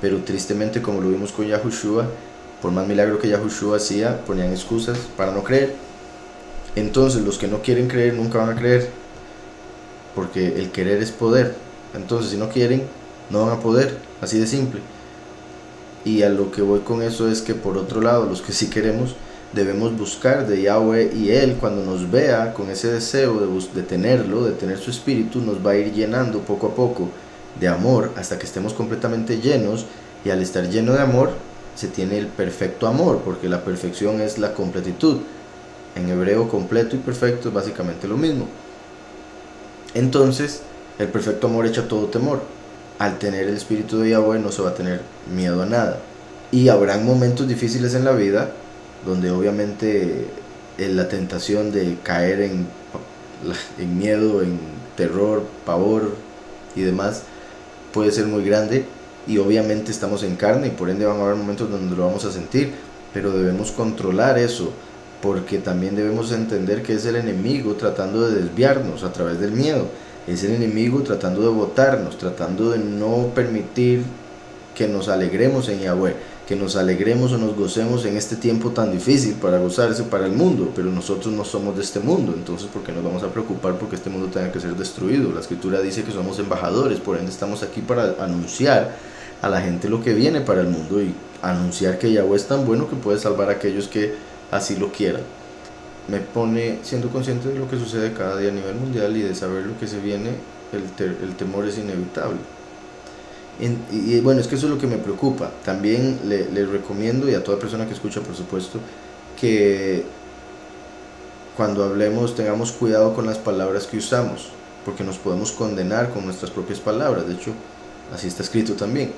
pero tristemente, como lo vimos con Yahushua, por más milagro que Yahushua hacía, ponían excusas para no creer. Entonces los que no quieren creer nunca van a creer, porque el querer es poder. Entonces si no quieren, no van a poder, así de simple. Y a lo que voy con eso es que por otro lado, los que sí queremos, debemos buscar de Yahweh, y Él cuando nos vea con ese deseo de tenerlo, de tener su espíritu, nos va a ir llenando poco a poco de amor hasta que estemos completamente llenos, y al estar lleno de amor se tiene el perfecto amor, porque la perfección es la completitud. En hebreo, completo y perfecto es básicamente lo mismo. Entonces el perfecto amor echa todo temor. Al tener el espíritu de Yahweh no se va a tener miedo a nada, y habrán momentos difíciles en la vida donde obviamente la tentación de caer en miedo, en terror, pavor y demás puede ser muy grande, y obviamente estamos en carne y por ende van a haber momentos donde lo vamos a sentir, pero debemos controlar eso, porque también debemos entender que es el enemigo tratando de desviarnos a través del miedo, es el enemigo tratando de botarnos, tratando de no permitir que nos alegremos en Yahweh, que nos alegremos o nos gocemos en este tiempo tan difícil para gozarse para el mundo, pero nosotros no somos de este mundo, entonces ¿por qué nos vamos a preocupar porque este mundo tenga que ser destruido? La escritura dice que somos embajadores, por ende estamos aquí para anunciar a la gente lo que viene para el mundo y anunciar que Yahweh es tan bueno que puede salvar a aquellos que así lo quieran. Me pone siendo consciente de lo que sucede cada día a nivel mundial y de saber lo que se viene, el temor es inevitable. Y bueno, es que eso es lo que me preocupa. También le recomiendo, y a toda persona que escucha por supuesto, que cuando hablemos tengamos cuidado con las palabras que usamos, porque nos podemos condenar con nuestras propias palabras. De hecho, así está escrito también.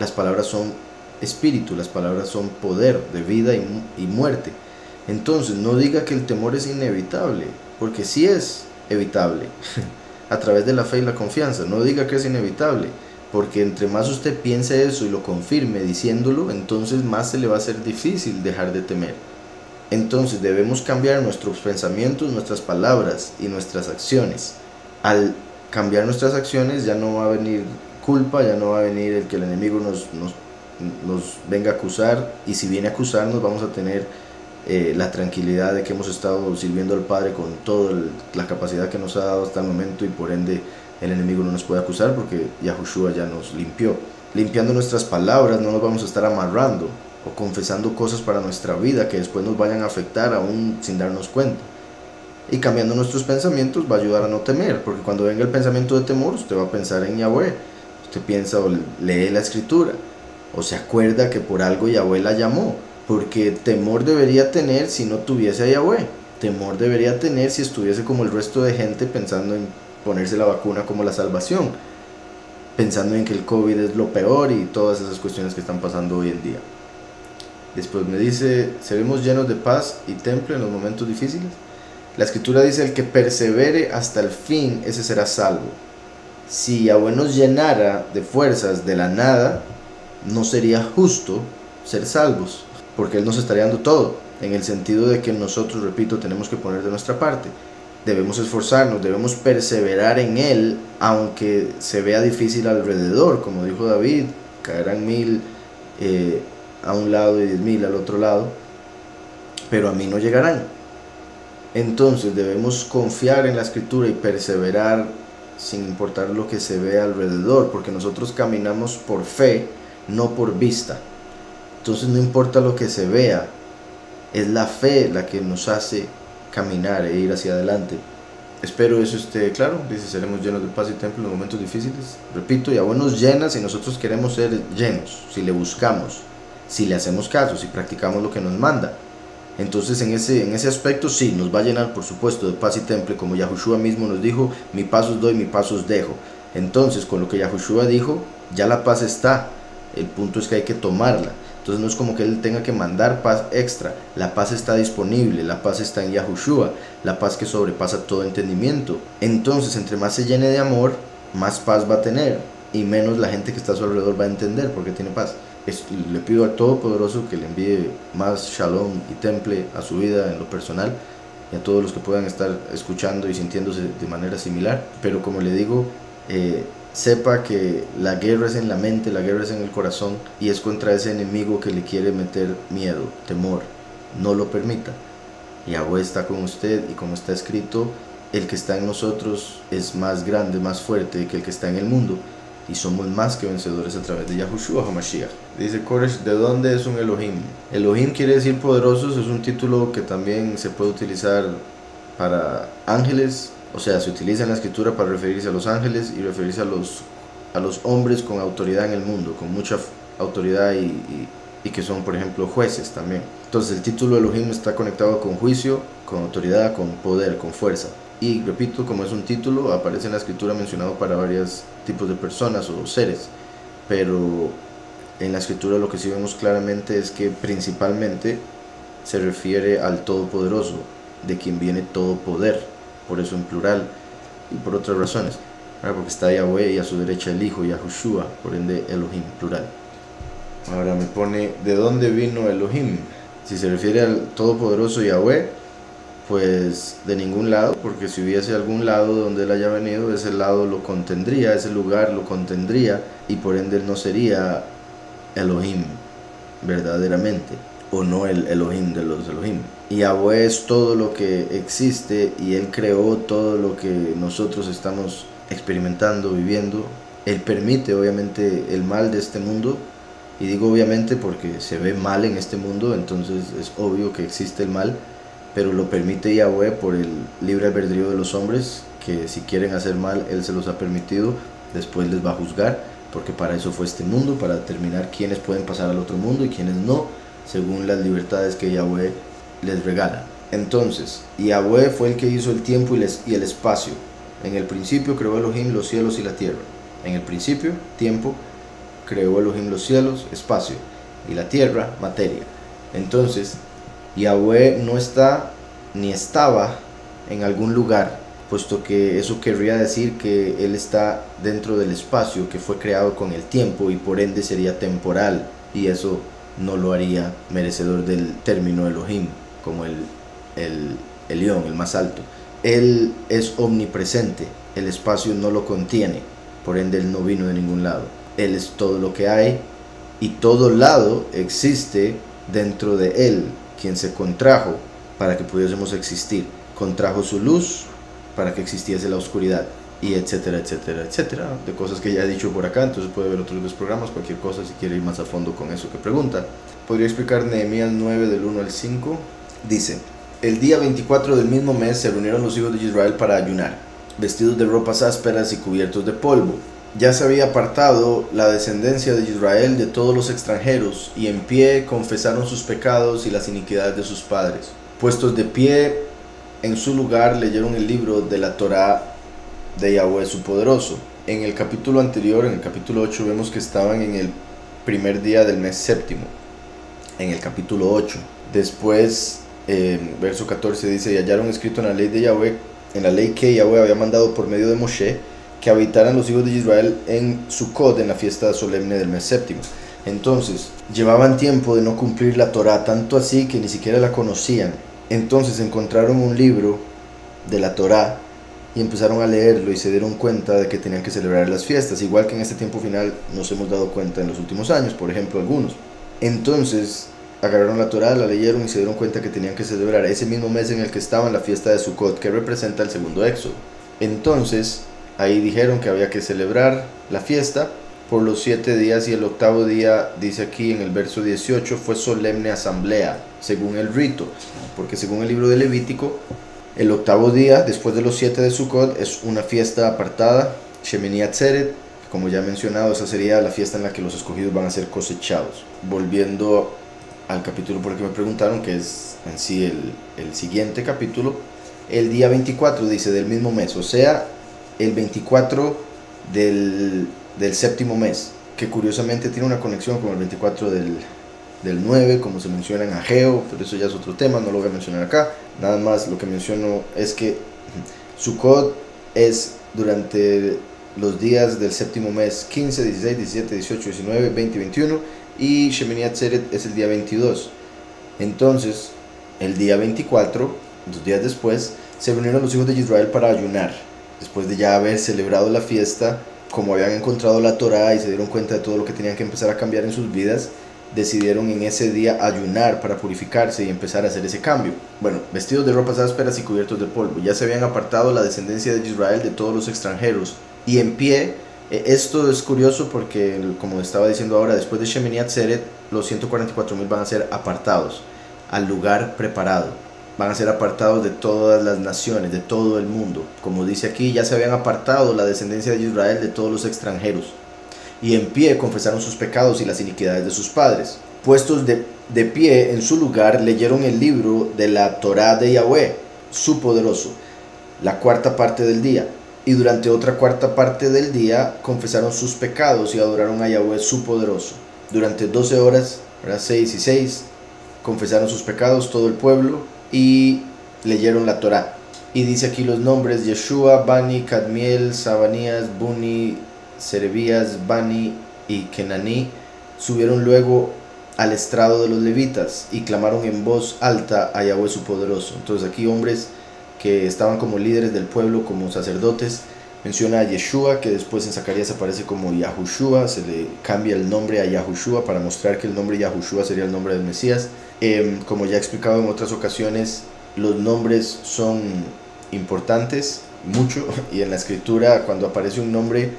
Las palabras son espíritu, las palabras son poder de vida y muerte. Entonces no diga que el temor es inevitable, porque sí es evitable a través de la fe y la confianza. No diga que es inevitable, porque entre más usted piense eso y lo confirme diciéndolo, entonces más se le va a hacer difícil dejar de temer. Entonces debemos cambiar nuestros pensamientos, nuestras palabras y nuestras acciones. Al cambiar nuestras acciones ya no va a venir culpa, ya no va a venir el que el enemigo nos venga a acusar, y si viene a acusarnos vamos a tener la tranquilidad de que hemos estado sirviendo al Padre con toda la capacidad que nos ha dado hasta el momento, y por ende el enemigo no nos puede acusar porque Yahushua ya nos limpió. Limpiando nuestras palabras no nos vamos a estar amarrando o confesando cosas para nuestra vida que después nos vayan a afectar aún sin darnos cuenta. Y cambiando nuestros pensamientos va a ayudar a no temer, porque cuando venga el pensamiento de temor usted va a pensar en Yahweh, usted piensa o lee la escritura o se acuerda que por algo Yahweh la llamó, porque temor debería tener si no tuviese a Yahweh. Temor debería tener si estuviese como el resto de gente pensando en ponerse la vacuna como la salvación, pensando en que el COVID es lo peor y todas esas cuestiones que están pasando hoy en día. Después me dice, ¿seremos llenos de paz y temple en los momentos difíciles? La escritura dice, el que persevere hasta el fin, ese será salvo. Si Yahweh nos llenara de fuerzas de la nada, no sería justo ser salvos, porque Él nos estaría dando todo, en el sentido de que nosotros, repito, tenemos que poner de nuestra parte. Debemos esforzarnos, debemos perseverar en Él, aunque se vea difícil alrededor, como dijo David, caerán 1000 a un lado y 10.000 al otro lado, pero a mí no llegarán. Entonces debemos confiar en la escritura y perseverar sin importar lo que se ve alrededor, porque nosotros caminamos por fe, no por vista. Entonces no importa lo que se vea, es la fe la que nos hace caminar e ir hacia adelante. Espero eso esté claro. Dice, seremos llenos de paz y temple en los momentos difíciles. Repito, Yahweh nos llena si nosotros queremos ser llenos, si le buscamos, si le hacemos caso, si practicamos lo que nos manda. Entonces en ese aspecto sí, nos va a llenar por supuesto de paz y temple, como Yahushua mismo nos dijo, mi paz os doy, mi paz os dejo. Entonces con lo que Yahushua dijo, ya la paz está, el punto es que hay que tomarla. Entonces no es como que Él tenga que mandar paz extra, la paz está disponible, la paz está en Yahushua, la paz que sobrepasa todo entendimiento. Entonces entre más se llene de amor, más paz va a tener, y menos la gente que está a su alrededor va a entender por qué tiene paz. Le pido al Todopoderoso que le envíe más shalom y temple a su vida en lo personal, y a todos los que puedan estar escuchando y sintiéndose de manera similar. Pero como le digo, sepa que la guerra es en la mente, la guerra es en el corazón, y es contra ese enemigo que le quiere meter miedo, temor. No lo permita. Yahweh está con usted, y como está escrito, el que está en nosotros es más grande, más fuerte que el que está en el mundo, y somos más que vencedores a través de Yahushua HaMashiach. Dice Koresh, ¿de dónde es un Elohim? Elohim quiere decir poderosos, es un título que también se puede utilizar para ángeles, o sea, se utiliza en la escritura para referirse a los ángeles y referirse a los hombres con autoridad en el mundo, con mucha autoridad y que son, por ejemplo, jueces también. Entonces el título Elohim está conectado con juicio, con autoridad, con poder, con fuerza. Y repito, como es un título, aparece en la escritura mencionado para varios tipos de personas o seres, pero en la escritura lo que sí vemos claramente es que principalmente se refiere al Todopoderoso, de quien viene todo poder, por eso en plural y por otras razones, porque está Yahweh y a su derecha el Hijo, Yahushua, por ende Elohim, plural. Ahora me pone, ¿de dónde vino Elohim? Si se refiere al Todopoderoso Yahweh, pues de ningún lado, porque si hubiese algún lado donde él haya venido, ese lado lo contendría, ese lugar lo contendría, y por ende él no sería Elohim verdaderamente, o no el Elohim de los Elohim. Y Yahweh es todo lo que existe, y él creó todo lo que nosotros estamos experimentando, viviendo. Él permite obviamente el mal de este mundo, y digo obviamente porque se ve mal en este mundo, entonces es obvio que existe el mal, pero lo permite Yahweh por el libre albedrío de los hombres, que si quieren hacer mal, él se los ha permitido, después les va a juzgar, porque para eso fue este mundo, para determinar quiénes pueden pasar al otro mundo y quiénes no, según las libertades que Yahweh les regala. Entonces, Yahweh fue el que hizo el tiempo y el espacio. En el principio creó Elohim los cielos y la tierra. En el principio, tiempo, creó Elohim los cielos, espacio, y la tierra, materia. Entonces, Yahweh no está ni estaba en algún lugar, puesto que eso querría decir que él está dentro del espacio que fue creado con el tiempo, y por ende sería temporal, y eso no lo haría merecedor del término Elohim, como el Elión, el más alto. Él es omnipresente, el espacio no lo contiene, por ende él no vino de ningún lado. Él es todo lo que hay, y todo lado existe dentro de él, quien se contrajo para que pudiésemos existir, contrajo su luz para que existiese la oscuridad, y etcétera, etcétera, etcétera, de cosas que ya he dicho por acá. Entonces puede ver otros dos programas, cualquier cosa, si quiere ir más a fondo con eso que pregunta. Podría explicar Nehemías 9 del 1 al 5. Dice: el día 24 del mismo mes se reunieron los hijos de Israel para ayunar, vestidos de ropas ásperas y cubiertos de polvo. Ya se había apartado la descendencia de Israel de todos los extranjeros, y en pie confesaron sus pecados y las iniquidades de sus padres. Puestos de pie en su lugar, leyeron el libro de la Torá de Yahweh su poderoso. En el capítulo anterior, en el capítulo 8, vemos que estaban en el primer día del mes séptimo, en el capítulo 8. Después, verso 14 dice: y hallaron escrito en la ley de Yahweh, en la ley que Yahweh había mandado por medio de Moshe, que habitaran los hijos de Israel en Sukkot, en la fiesta solemne del mes séptimo. Entonces, llevaban tiempo de no cumplir la Torá, tanto así que ni siquiera la conocían. Entonces encontraron un libro de la Torá y empezaron a leerlo, y se dieron cuenta de que tenían que celebrar las fiestas, igual que en este tiempo final nos hemos dado cuenta en los últimos años, por ejemplo, algunos. Entonces agarraron la Torá, la leyeron y se dieron cuenta que tenían que celebrar ese mismo mes en el que estaban la fiesta de Sukkot, que representa el segundo éxodo. Entonces ahí dijeron que había que celebrar la fiesta por los 7 días, y el octavo día, dice aquí en el verso 18, fue solemne asamblea, según el rito, porque según el libro de Levítico, el octavo día, después de los 7 de Sukkot, es una fiesta apartada, Shemini Atzeret. Como ya he mencionado, esa sería la fiesta en la que los escogidos van a ser cosechados. Volviendo al capítulo por el que me preguntaron, que es en sí el siguiente capítulo, el día 24 dice del mismo mes, o sea, el 24 del séptimo mes, que curiosamente tiene una conexión con el 24 del 9, como se menciona en Ageo, pero eso ya es otro tema, no lo voy a mencionar acá. Nada más lo que menciono es que Sukkot es durante los días del séptimo mes 15, 16, 17, 18, 19, 20 y 21, y Shemini Atzeret es el día 22. Entonces, el día 24 2 días después, se reunieron los hijos de Israel para ayunar. Después de ya haber celebrado la fiesta, como habían encontrado la Torá y se dieron cuenta de todo lo que tenían que empezar a cambiar en sus vidas, decidieron en ese día ayunar para purificarse y empezar a hacer ese cambio. Bueno, vestidos de ropas ásperas y cubiertos de polvo. Ya se habían apartado la descendencia de Israel de todos los extranjeros. Y en pie, esto es curioso porque, como estaba diciendo ahora, después de Shemini Atzeret, los 144,000 van a ser apartados al lugar preparado. Van a ser apartados de todas las naciones, de todo el mundo. Como dice aquí, ya se habían apartado la descendencia de Israel de todos los extranjeros. Y en pie confesaron sus pecados y las iniquidades de sus padres. Puestos de pie en su lugar, leyeron el libro de la Torá de Yahweh, su poderoso, la cuarta parte del día. Y durante otra cuarta parte del día confesaron sus pecados y adoraron a Yahweh, su poderoso. Durante 12 horas, 6 y 6, confesaron sus pecados todo el pueblo y leyeron la Torá. Y dice aquí los nombres: Yeshua, Bani, Cadmiel, Sabanías, Buni, Serebías, Bani y Kenaní subieron luego al estrado de los levitas y clamaron en voz alta a Yahweh su poderoso. Entonces aquí hombres que estaban como líderes del pueblo, como sacerdotes. Menciona a Yeshua, que después en Zacarías aparece como Yahushua. Se le cambia el nombre a Yahushua para mostrar que el nombre Yahushua sería el nombre del Mesías. Como ya he explicado en otras ocasiones, los nombres son importantes mucho, y en la escritura cuando aparece un nombre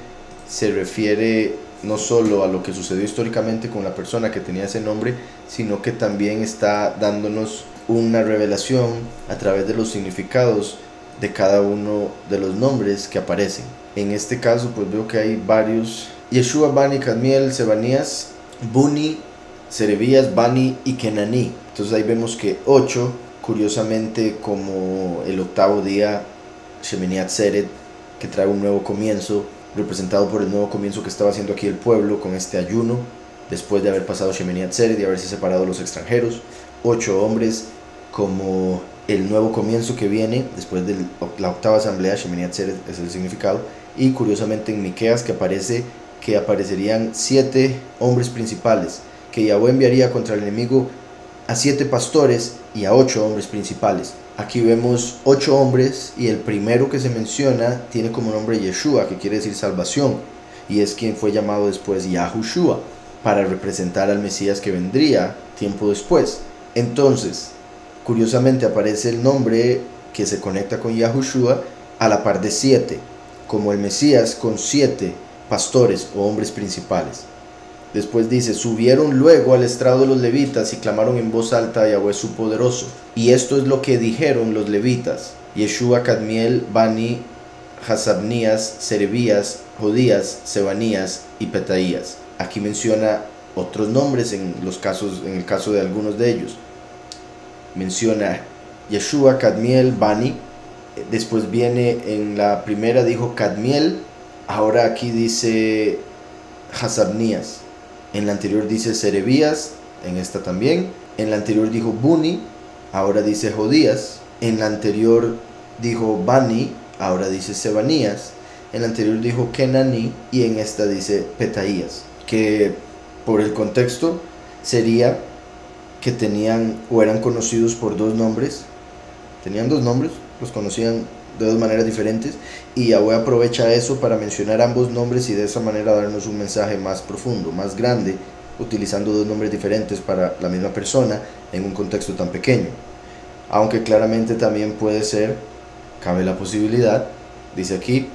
se refiere no solo a lo que sucedió históricamente con la persona que tenía ese nombre, sino que también está dándonos una revelación a través de los significados de cada uno de los nombres que aparecen. En este caso pues veo que hay varios: Yeshua, Bani, Cadmiel, Sebanías, Buni, Serebías, Bani y Kenaní. Entonces ahí vemos que 8, curiosamente como el octavo día, Shemini Atzeret, que trae un nuevo comienzo, representado por el nuevo comienzo que estaba haciendo aquí el pueblo con este ayuno, después de haber pasado Shemini Atzeret y haberse separado de los extranjeros. 8 hombres como el nuevo comienzo que viene después de la octava asamblea. Shemini Atzeret es el significado. Y curiosamente en Miqueas que aparecerían 7 hombres principales, que Yahweh enviaría contra el enemigo a 7 pastores y a 8 hombres principales. Aquí vemos 8 hombres y el primero que se menciona tiene como nombre Yeshua, que quiere decir salvación, y es quien fue llamado después Yahushua, para representar al Mesías que vendría tiempo después. Entonces, curiosamente aparece el nombre que se conecta con Yahushua a la par de 7, como el Mesías con 7 pastores o hombres principales. Después dice: subieron luego al estrado de los levitas y clamaron en voz alta a Yahweh su poderoso. Y esto es lo que dijeron los levitas: Yeshua, Cadmiel, Bani, Hasabnías, Serebías, Jodías, Sebanías y Petaías. Aquí menciona otros nombres en el caso de algunos de ellos. Menciona Yeshua, Cadmiel, Bani. Después viene en la primera dijo Cadmiel, ahora aquí dice Hasabnías. En la anterior dice Serebías, en esta también. En la anterior dijo Buni, ahora dice Jodías. En la anterior dijo Bani, ahora dice Sebanías. En la anterior dijo Kenaní y en esta dice Petaías. Que por el contexto sería que tenían o eran conocidos por 2 nombres. Tenían 2 nombres, los conocían de 2 maneras diferentes, y Yahweh aprovecha eso para mencionar ambos nombres y de esa manera darnos un mensaje más profundo, más grande, utilizando 2 nombres diferentes para la misma persona en un contexto tan pequeño. Aunque claramente también puede ser, cabe la posibilidad, dice aquí,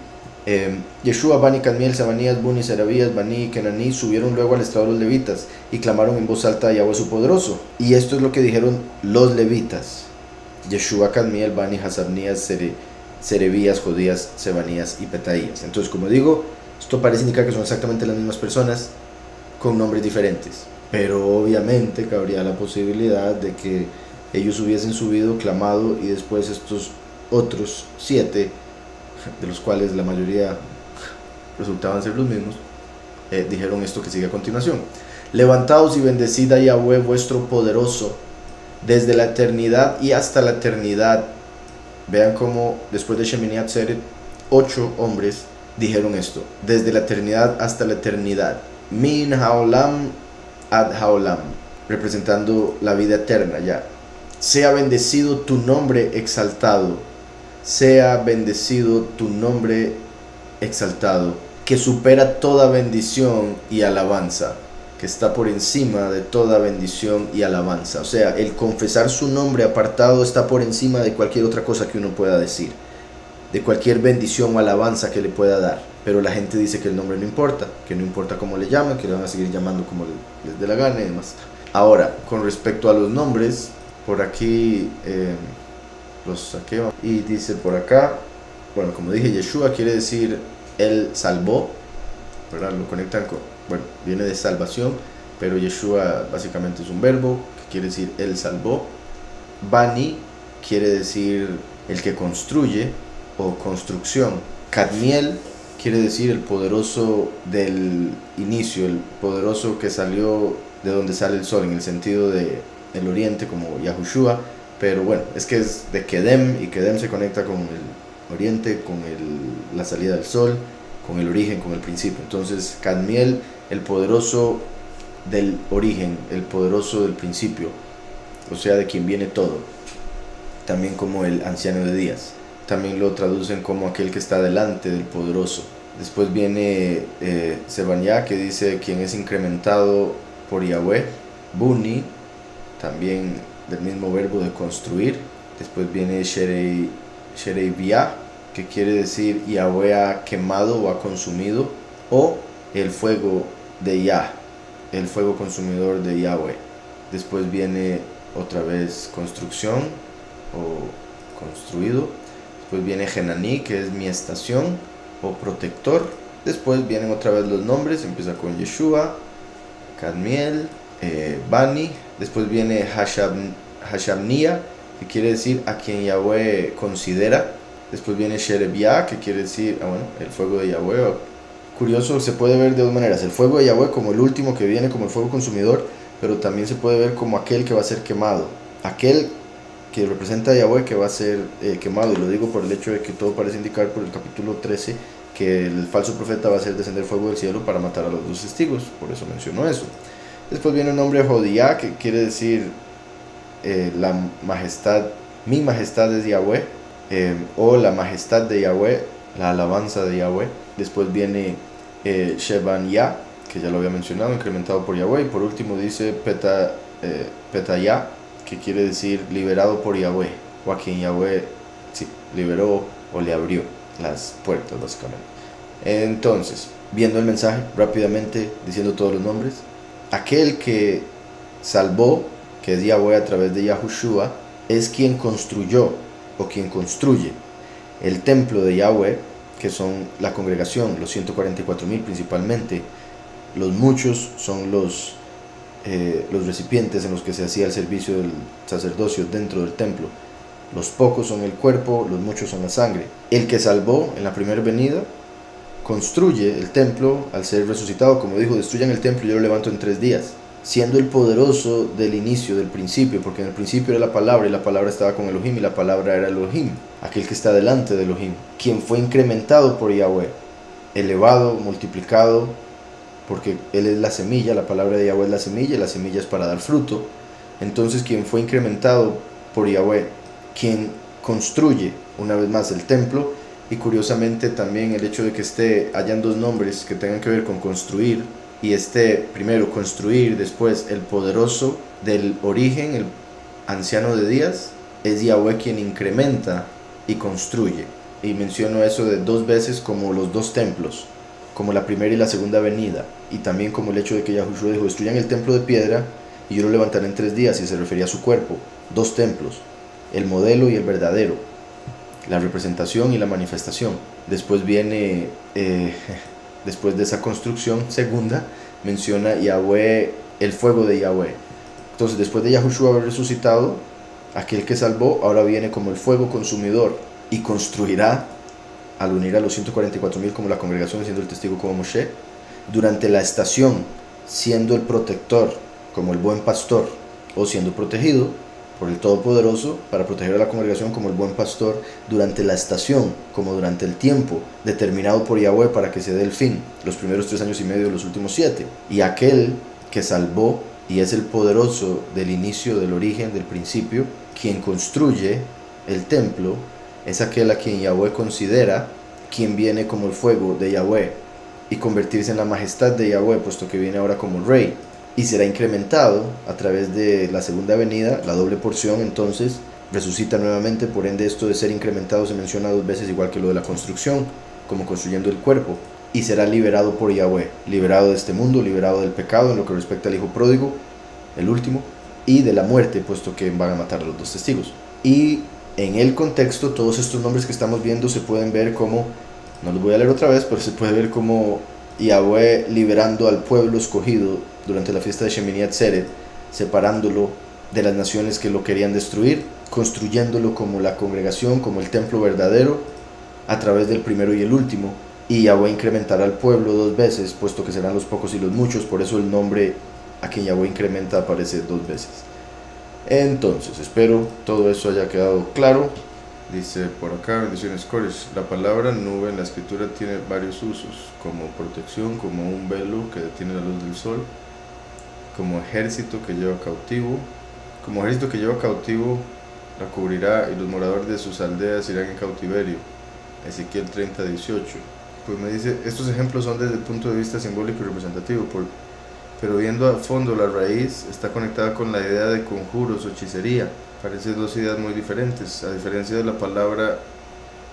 Yeshua, Bani, Cadmiel, Sebanías, Buni, Serebías, Bani y Kenaní subieron luego al estrado de los levitas y clamaron en voz alta a Yahweh su poderoso. Y esto es lo que dijeron los levitas: Yeshua, Cadmiel, Bani, Hasabnías, Serebías, Jodías, Sebanías y Petaías. Entonces, como digo, esto parece indicar que son exactamente las mismas personas con nombres diferentes, pero obviamente cabría la posibilidad de que ellos hubiesen subido, clamado, y después estos otros 7, de los cuales la mayoría resultaban ser los mismos, dijeron esto que sigue a continuación: levantaos y bendecid a Yahweh vuestro poderoso desde la eternidad y hasta la eternidad. Vean cómo después de Shemini Atzeret 8 hombres dijeron esto: desde la eternidad hasta la eternidad, min haolam ad haolam, representando la vida eterna ya. sea bendecido tu nombre exaltado, sea bendecido tu nombre exaltado, que supera toda bendición y alabanza, que está por encima de toda bendición y alabanza. O sea, el confesar su nombre apartado está por encima de cualquier otra cosa que uno pueda decir, de cualquier bendición o alabanza que le pueda dar. Pero la gente dice que el nombre no importa, que no importa cómo le llaman, que le van a seguir llamando como les dé la gana y demás. Ahora, con respecto a los nombres, por aquí los saqué y dice por acá, bueno, como dije, Yeshua quiere decir Él salvó, ¿verdad? Lo conectan con, bueno, viene de salvación, pero Yeshua básicamente es un verbo que quiere decir Él salvó. Bani quiere decir el que construye o construcción. Cadmiel quiere decir el poderoso del inicio, el poderoso que salió de donde sale el sol, en el sentido de el oriente, como Yahushua, pero bueno, es que es de Kedem, y Kedem se conecta con el oriente, con la salida del sol, con el origen, con el principio. Entonces, Cadmiel, el poderoso del origen, el poderoso del principio, o sea, de quien viene todo. También como el anciano de días. También lo traducen como aquel que está delante del poderoso. Después viene Sebaniah, que dice quien es incrementado por Yahweh. Buni, también del mismo verbo de construir. Después viene Shereibiah, que quiere decir Yahweh ha quemado o ha consumido, o el fuego de Yah, el fuego consumidor de Yahweh. Después viene otra vez construcción o construido. Después viene Genaní, que es mi estación o protector. Después vienen otra vez los nombres, empieza con Yeshua, Cadmiel, Bani. Después viene Hashabniah, que quiere decir a quien Yahweh considera. Después viene Sherebiah, que quiere decir, el fuego de Yahweh. Curioso, se puede ver de dos maneras: el fuego de Yahweh como el último que viene como el fuego consumidor, pero también se puede ver como aquel que va a ser quemado, aquel que representa a Yahweh que va a ser quemado. Y lo digo por el hecho de que todo parece indicar por el capítulo 13 que el falso profeta va a hacer descender fuego del cielo para matar a los dos testigos, por eso mencionó eso. Después viene el nombre Jodiah, que quiere decir la majestad, mi majestad es Yahweh, o la majestad de Yahweh, la alabanza de Yahweh. Después viene Shebaniah, que ya lo había mencionado, incrementado por Yahweh. Y por último dice Petayah, que quiere decir liberado por Yahweh, o a quien Yahweh liberó o le abrió las puertas, básicamente. Entonces, viendo el mensaje rápidamente, diciendo todos los nombres, aquel que salvó, que es Yahweh a través de Yahushua, es quien construyó o quien construye el templo de Yahweh, que son la congregación, los 144,000 principalmente. Los muchos son los recipientes en los que se hacía el servicio del sacerdocio dentro del templo. Los pocos son el cuerpo, los muchos son la sangre. El que salvó en la primera venida construye el templo al ser resucitado. Como dijo, destruyan el templo y yo lo levanto en 3 días. Siendo el poderoso del inicio, del principio, porque en el principio era la palabra, y la palabra estaba con Elohim, y la palabra era Elohim, aquel que está delante de Elohim, quien fue incrementado por Yahweh, elevado, multiplicado, porque Él es la semilla. La palabra de Yahweh es la semilla, y la semilla es para dar fruto. Entonces, quien fue incrementado por Yahweh, quien construye una vez más el templo. Y curiosamente también el hecho de que hayan 2 nombres que tengan que ver con construir, y primero construir, después el poderoso del origen, el anciano de días, es Yahweh quien incrementa y construye. Y menciono eso de 2 veces como los 2 templos, como la primera y la segunda venida, y también como el hecho de que Yahushua dijo, destruyan el templo de piedra y yo lo levantaré en 3 días, y se refería a su cuerpo. 2 templos, el modelo y el verdadero, la representación y la manifestación. Después viene, después de esa construcción segunda, menciona Yahweh, el fuego de Yahweh. Entonces, después de Yahushua haber resucitado, aquel que salvó ahora viene como el fuego consumidor y construirá, al unir a los 144,000 como la congregación, siendo el testigo como Moshe, durante la estación, siendo el protector como el buen pastor, o siendo protegido por el Todopoderoso para proteger a la congregación como el buen pastor durante la estación, como durante el tiempo determinado por Yahweh para que se dé el fin, los primeros 3 años y medio, los últimos 7. Y aquel que salvó y es el poderoso del inicio, del origen, del principio. Quien construye el templo es aquel a quien Yahweh considera quien viene como el fuego de Yahweh y convertirse en la majestad de Yahweh, puesto que viene ahora como rey, y será incrementado a través de la segunda venida, la doble porción. Entonces resucita nuevamente. Por ende, esto de ser incrementado se menciona 2 veces, igual que lo de la construcción, como construyendo el cuerpo, y será liberado por Yahweh, liberado de este mundo, liberado del pecado en lo que respecta al hijo pródigo, el último, y de la muerte, puesto que van a matar a los 2 testigos. Y en el contexto, todos estos nombres que estamos viendo se pueden ver como, no los voy a leer otra vez, pero se puede ver como Yahweh liberando al pueblo escogido durante la fiesta de Shemini Atzeret, separándolo de las naciones que lo querían destruir, construyéndolo como la congregación, como el templo verdadero, a través del primero y el último. Y Yahweh incrementará al pueblo 2 veces, puesto que serán los pocos y los muchos. Por eso el nombre a quien Yahweh incrementa aparece 2 veces. Entonces, espero todo eso haya quedado claro. Dice por acá, bendiciones Cores, la palabra nube en la escritura tiene varios usos, como protección, como un velo que detiene la luz del sol, como ejército que lleva cautivo. Como ejército que lleva cautivo la cubrirá, y los moradores de sus aldeas irán en cautiverio. Ezequiel 30:18. Pues me dice, estos ejemplos son desde el punto de vista simbólico y representativo, pero viendo a fondo la raíz está conectada con la idea de conjuros o hechicería. Parecen 2 ideas muy diferentes. A diferencia de la palabra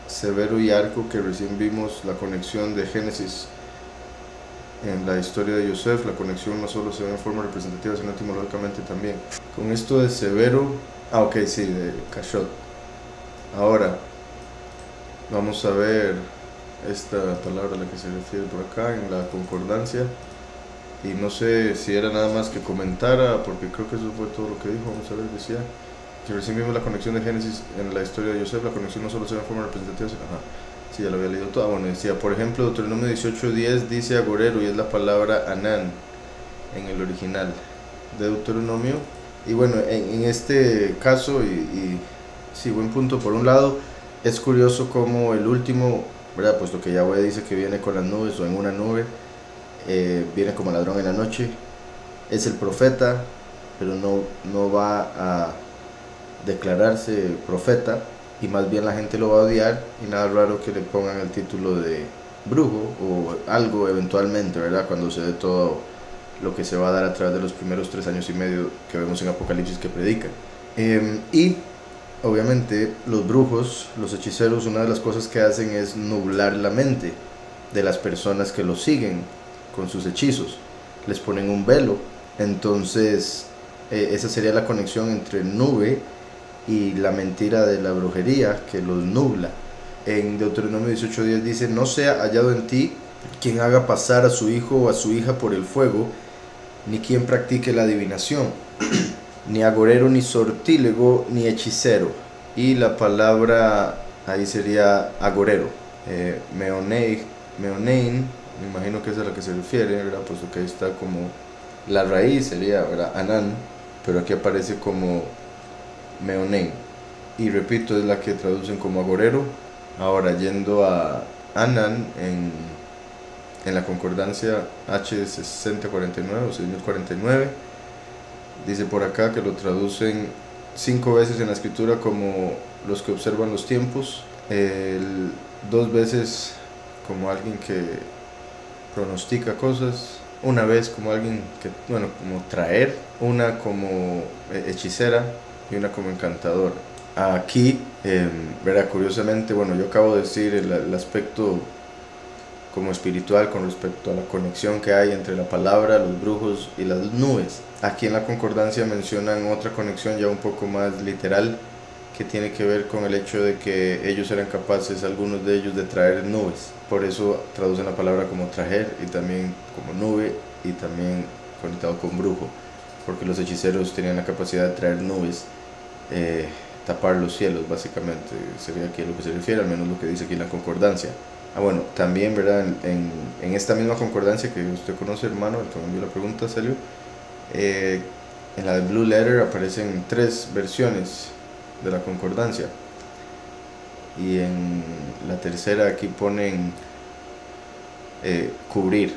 severo y arco que recién vimos, la conexión de Génesis en la historia de Yosef, la conexión no solo se ve en forma representativa, sino etimológicamente también. Con esto de severo, ok, sí, de Kashot. Ahora vamos a ver esta palabra a la que se refiere por acá en la concordancia, y no sé si era nada más que comentara, porque creo que eso fue todo lo que dijo. Vamos a ver, decía que recién vimos la conexión de Génesis en la historia de Yosef, la conexión no solo se ve en forma representativa, sino, sí, ya lo había leído toda. Bueno, decía, por ejemplo, Deuteronomio 18:10 dice agorero, y es la palabra anán en el original de Deuteronomio. Y bueno, en este caso, sí, buen punto. Por un lado, es curioso como el último, ¿verdad? Puesto que Yahweh dice que viene con las nubes o en una nube, viene como ladrón en la noche, es el profeta, pero no va a declararse profeta, y más bien la gente lo va a odiar, y nada raro que le pongan el título de brujo o algo eventualmente, ¿verdad? Cuando se dé todo lo que se va a dar a través de los primeros 3 años y medio que vemos en Apocalipsis que predica. Y obviamente los brujos, los hechiceros, una de las cosas que hacen es nublar la mente de las personas que los siguen con sus hechizos, les ponen un velo. Entonces esa sería la conexión entre nube y la mentira de la brujería que los nubla. En Deuteronomio 18:10 dice, no sea hallado en ti quien haga pasar a su hijo o a su hija por el fuego, ni quien practique la adivinación, ni agorero, ni sortílego, ni hechicero. Y la palabra ahí sería agorero, meonein, me imagino que es a la que se refiere, ¿verdad? Puesto que ahí está como la raíz, sería, ¿verdad?, anán, pero aquí aparece como meonein, y repito, es la que traducen como agorero. Ahora, yendo a anán en la concordancia H6049 o 6049, dice por acá que lo traducen 5 veces en la escritura como los que observan los tiempos, 2 veces como alguien que pronostica cosas, una vez como alguien que, bueno, como traer, una como hechicera y una como encantadora. Aquí, verá, curiosamente, bueno, yo acabo de decir el aspecto como espiritual con respecto a la conexión que hay entre la palabra, los brujos y las nubes. Aquí en la concordancia mencionan otra conexión ya un poco más literal, que tiene que ver con el hecho de que ellos eran capaces, algunos de ellos, de traer nubes. Por eso traducen la palabra como trajer, y también como nube, y también conectado con brujo, porque los hechiceros tenían la capacidad de traer nubes, tapar los cielos, básicamente sería aquí a lo que se refiere, al menos lo que dice aquí en la concordancia. Bueno, también, ¿verdad? En esta misma concordancia que usted conoce, hermano, el que me envió la pregunta, salió, en la de Blue Letter aparecen 3 versiones de la concordancia, y en la tercera aquí ponen cubrir,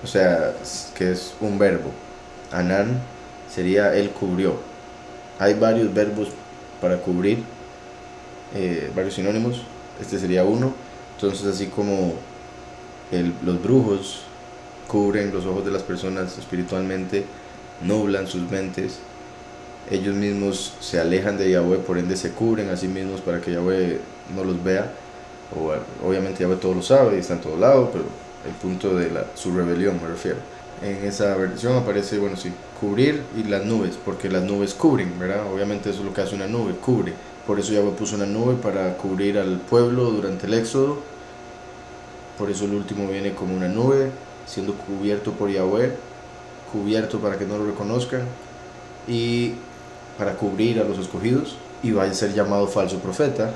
o sea, que es un verbo, anán, sería Él cubrió. Hay varios verbos para cubrir, varios sinónimos, este sería uno. Entonces, así como los brujos cubren los ojos de las personas espiritualmente, nublan sus mentes, ellos mismos se alejan de Yahweh, por ende se cubren a sí mismos para que Yahweh no los vea. Obviamente Yahweh todo lo sabe y está en todo lado, pero el punto de su rebelión me refiero. En esa versión aparece, bueno, sí, cubrir y las nubes, porque las nubes cubren, ¿verdad? Obviamente eso es lo que hace una nube, cubre. Por eso Yahweh puso una nube para cubrir al pueblo durante el éxodo. Por eso el último viene como una nube, siendo cubierto por Yahweh, cubierto para que no lo reconozcan, y para cubrir a los escogidos, y va a ser llamado falso profeta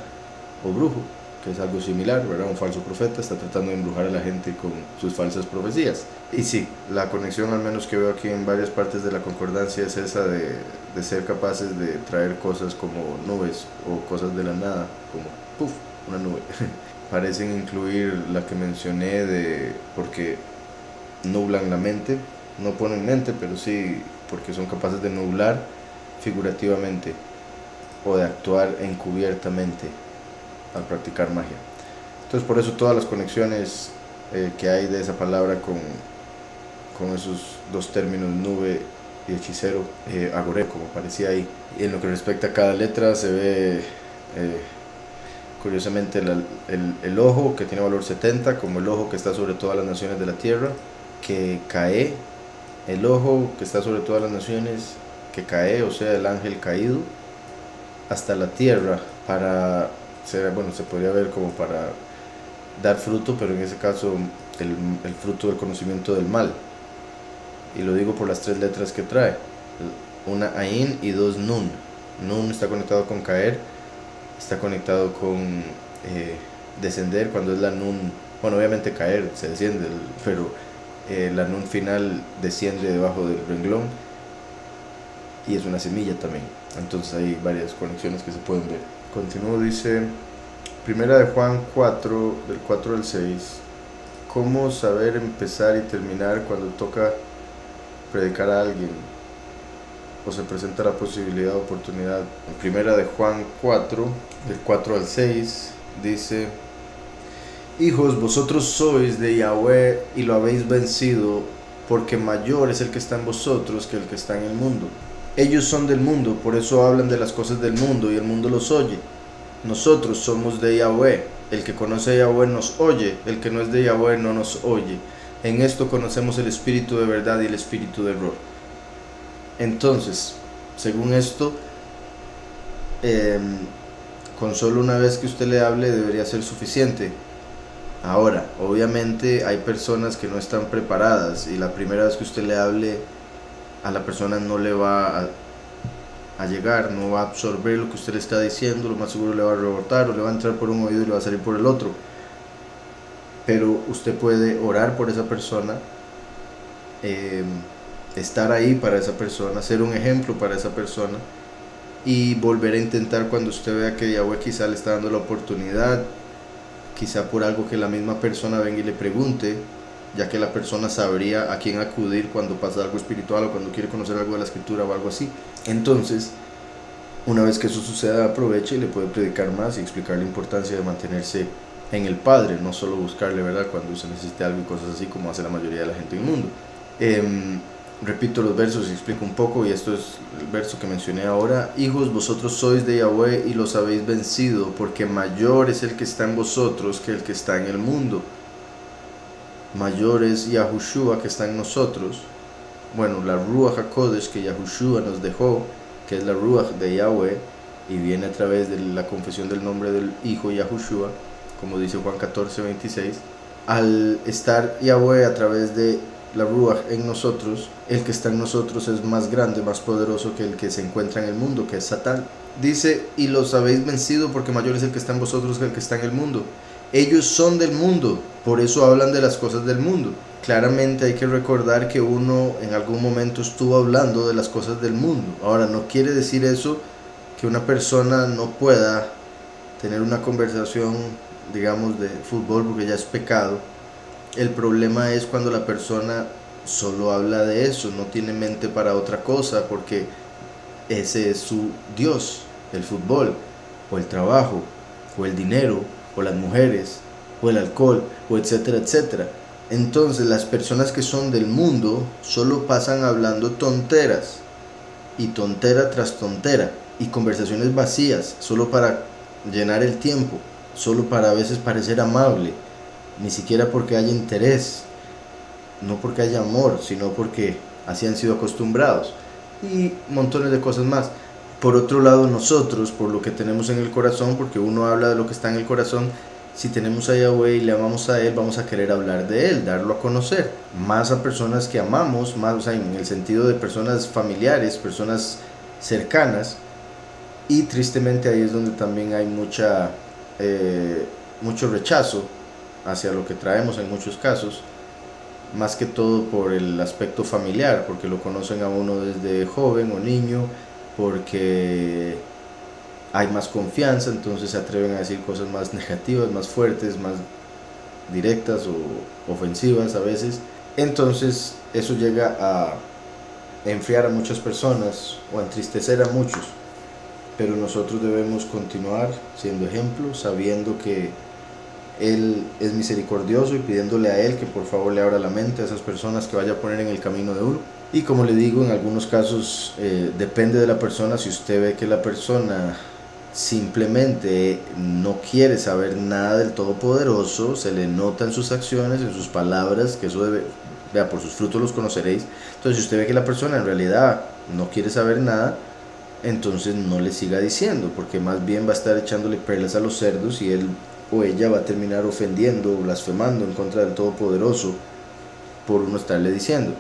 o brujo, que es algo similar, ¿verdad? Un falso profeta está tratando de embrujar a la gente con sus falsas profecías. Y sí, la conexión, al menos que veo aquí en varias partes de la concordancia, es esa de ser capaces de traer cosas como nubes o cosas de la nada, como ¡puf!, una nube. Parecen incluir la que mencioné porque nublan la mente, no ponen mente, pero sí porque son capaces de nublar figurativamente o de actuar encubiertamente al practicar magia. Entonces, por eso todas las conexiones que hay de esa palabra con esos dos términos, nube y hechicero, agoré, como parecía ahí. Y en lo que respecta a cada letra, se ve curiosamente el ojo, que tiene valor 70, como el ojo que está sobre todas las naciones de la tierra, que cae, el ojo que está sobre todas las naciones, que cae, o sea, el ángel caído, hasta la tierra, para ser, bueno, se podría ver como para dar fruto, pero en ese caso el fruto del conocimiento del mal. Y lo digo por las tres letras que trae, una Ain y dos Nun. Nun está conectado con caer, está conectado con descender, cuando es la Nun, bueno, obviamente caer se desciende, pero la Nun final desciende debajo del renglón, y es una semilla también. Entonces hay varias conexiones que se pueden ver. Continúo, dice Primera de Juan 4, del 4 al 6. ¿Cómo saber empezar y terminar cuando toca predicar a alguien o se presenta la posibilidad o oportunidad? En Primera de Juan 4, del 4 al 6, dice: Hijos, vosotros sois de Yahweh y lo habéis vencido, porque mayor es el que está en vosotros que el que está en el mundo. Ellos son del mundo, por eso hablan de las cosas del mundo y el mundo los oye. Nosotros somos de Yahweh, el que conoce a Yahweh nos oye, el que no es de Yahweh no nos oye. En esto conocemos el espíritu de verdad y el espíritu de error. Entonces, según esto, con solo una vez que usted le hable debería ser suficiente. Ahora, obviamente hay personas que no están preparadas y la primera vez que usted le hable a la persona no le va a llegar, no va a absorber lo que usted le está diciendo, lo más seguro le va a rebotar o le va a entrar por un oído y le va a salir por el otro. Pero usted puede orar por esa persona, estar ahí para esa persona, ser un ejemplo para esa persona y volver a intentar cuando usted vea que Yahweh quizá le está dando la oportunidad, quizá por algo que la misma persona venga y le pregunte, ya que la persona sabría a quién acudir cuando pasa algo espiritual o cuando quiere conocer algo de la escritura o algo así. Entonces, una vez que eso suceda, aproveche y le puede predicar más y explicar la importancia de mantenerse en el Padre, no solo buscarle, ¿verdad?, cuando se necesite algo y cosas así, como hace la mayoría de la gente en el mundo. Repito los versos y explico un poco, y esto es el verso que mencioné ahora. Hijos, vosotros sois de Yahweh y los habéis vencido, porque mayor es el que está en vosotros que el que está en el mundo. Mayor es Yahushua que está en nosotros. Bueno, la Ruach HaKodesh que Yahushua nos dejó, que es la Ruach de Yahweh, y viene a través de la confesión del nombre del Hijo Yahushua, como dice Juan 14, 26. Al estar Yahweh a través de la Ruach en nosotros, el que está en nosotros es más grande, más poderoso que el que se encuentra en el mundo, que es Satán. Dice: y los habéis vencido, porque mayor es el que está en vosotros que el que está en el mundo. Ellos son del mundo, por eso hablan de las cosas del mundo. Claramente hay que recordar que uno en algún momento estuvo hablando de las cosas del mundo. Ahora, no quiere decir eso que una persona no pueda tener una conversación, digamos, de fútbol, porque ya es pecado. El problema es cuando la persona solo habla de eso, no tiene mente para otra cosa, porque ese es su Dios, el fútbol, o el trabajo, o el dinero, o las mujeres, o el alcohol, o etcétera, etcétera. Entonces las personas que son del mundo solo pasan hablando tonteras, y tontera tras tontera, y conversaciones vacías, solo para llenar el tiempo, solo para a veces parecer amable, ni siquiera porque haya interés, no porque haya amor, sino porque así han sido acostumbrados, y montones de cosas más. Por otro lado, nosotros, por lo que tenemos en el corazón, porque uno habla de lo que está en el corazón, si tenemos a Yahweh y le amamos a Él, vamos a querer hablar de Él, darlo a conocer, más a personas que amamos, más, o sea, en el sentido de personas familiares, personas cercanas. Y tristemente ahí es donde también hay mucho rechazo hacia lo que traemos en muchos casos, más que todo por el aspecto familiar, porque lo conocen a uno desde joven o niño, porque hay más confianza, entonces se atreven a decir cosas más negativas, más fuertes, más directas o ofensivas a veces. Entonces eso llega a enfriar a muchas personas o a entristecer a muchos, pero nosotros debemos continuar siendo ejemplo, sabiendo que Él es misericordioso y pidiéndole a Él que por favor le abra la mente a esas personas que vaya a poner en el camino de uno. Y como le digo, en algunos casos depende de la persona. Si usted ve que la persona simplemente no quiere saber nada del Todopoderoso, se le nota en sus acciones, en sus palabras, que eso debe, vea, por sus frutos los conoceréis. Entonces, si usted ve que la persona en realidad no quiere saber nada, entonces no le siga diciendo, porque más bien va a estar echándole perlas a los cerdos y él o ella va a terminar ofendiendo o blasfemando en contra del Todopoderoso por uno estarle diciendo.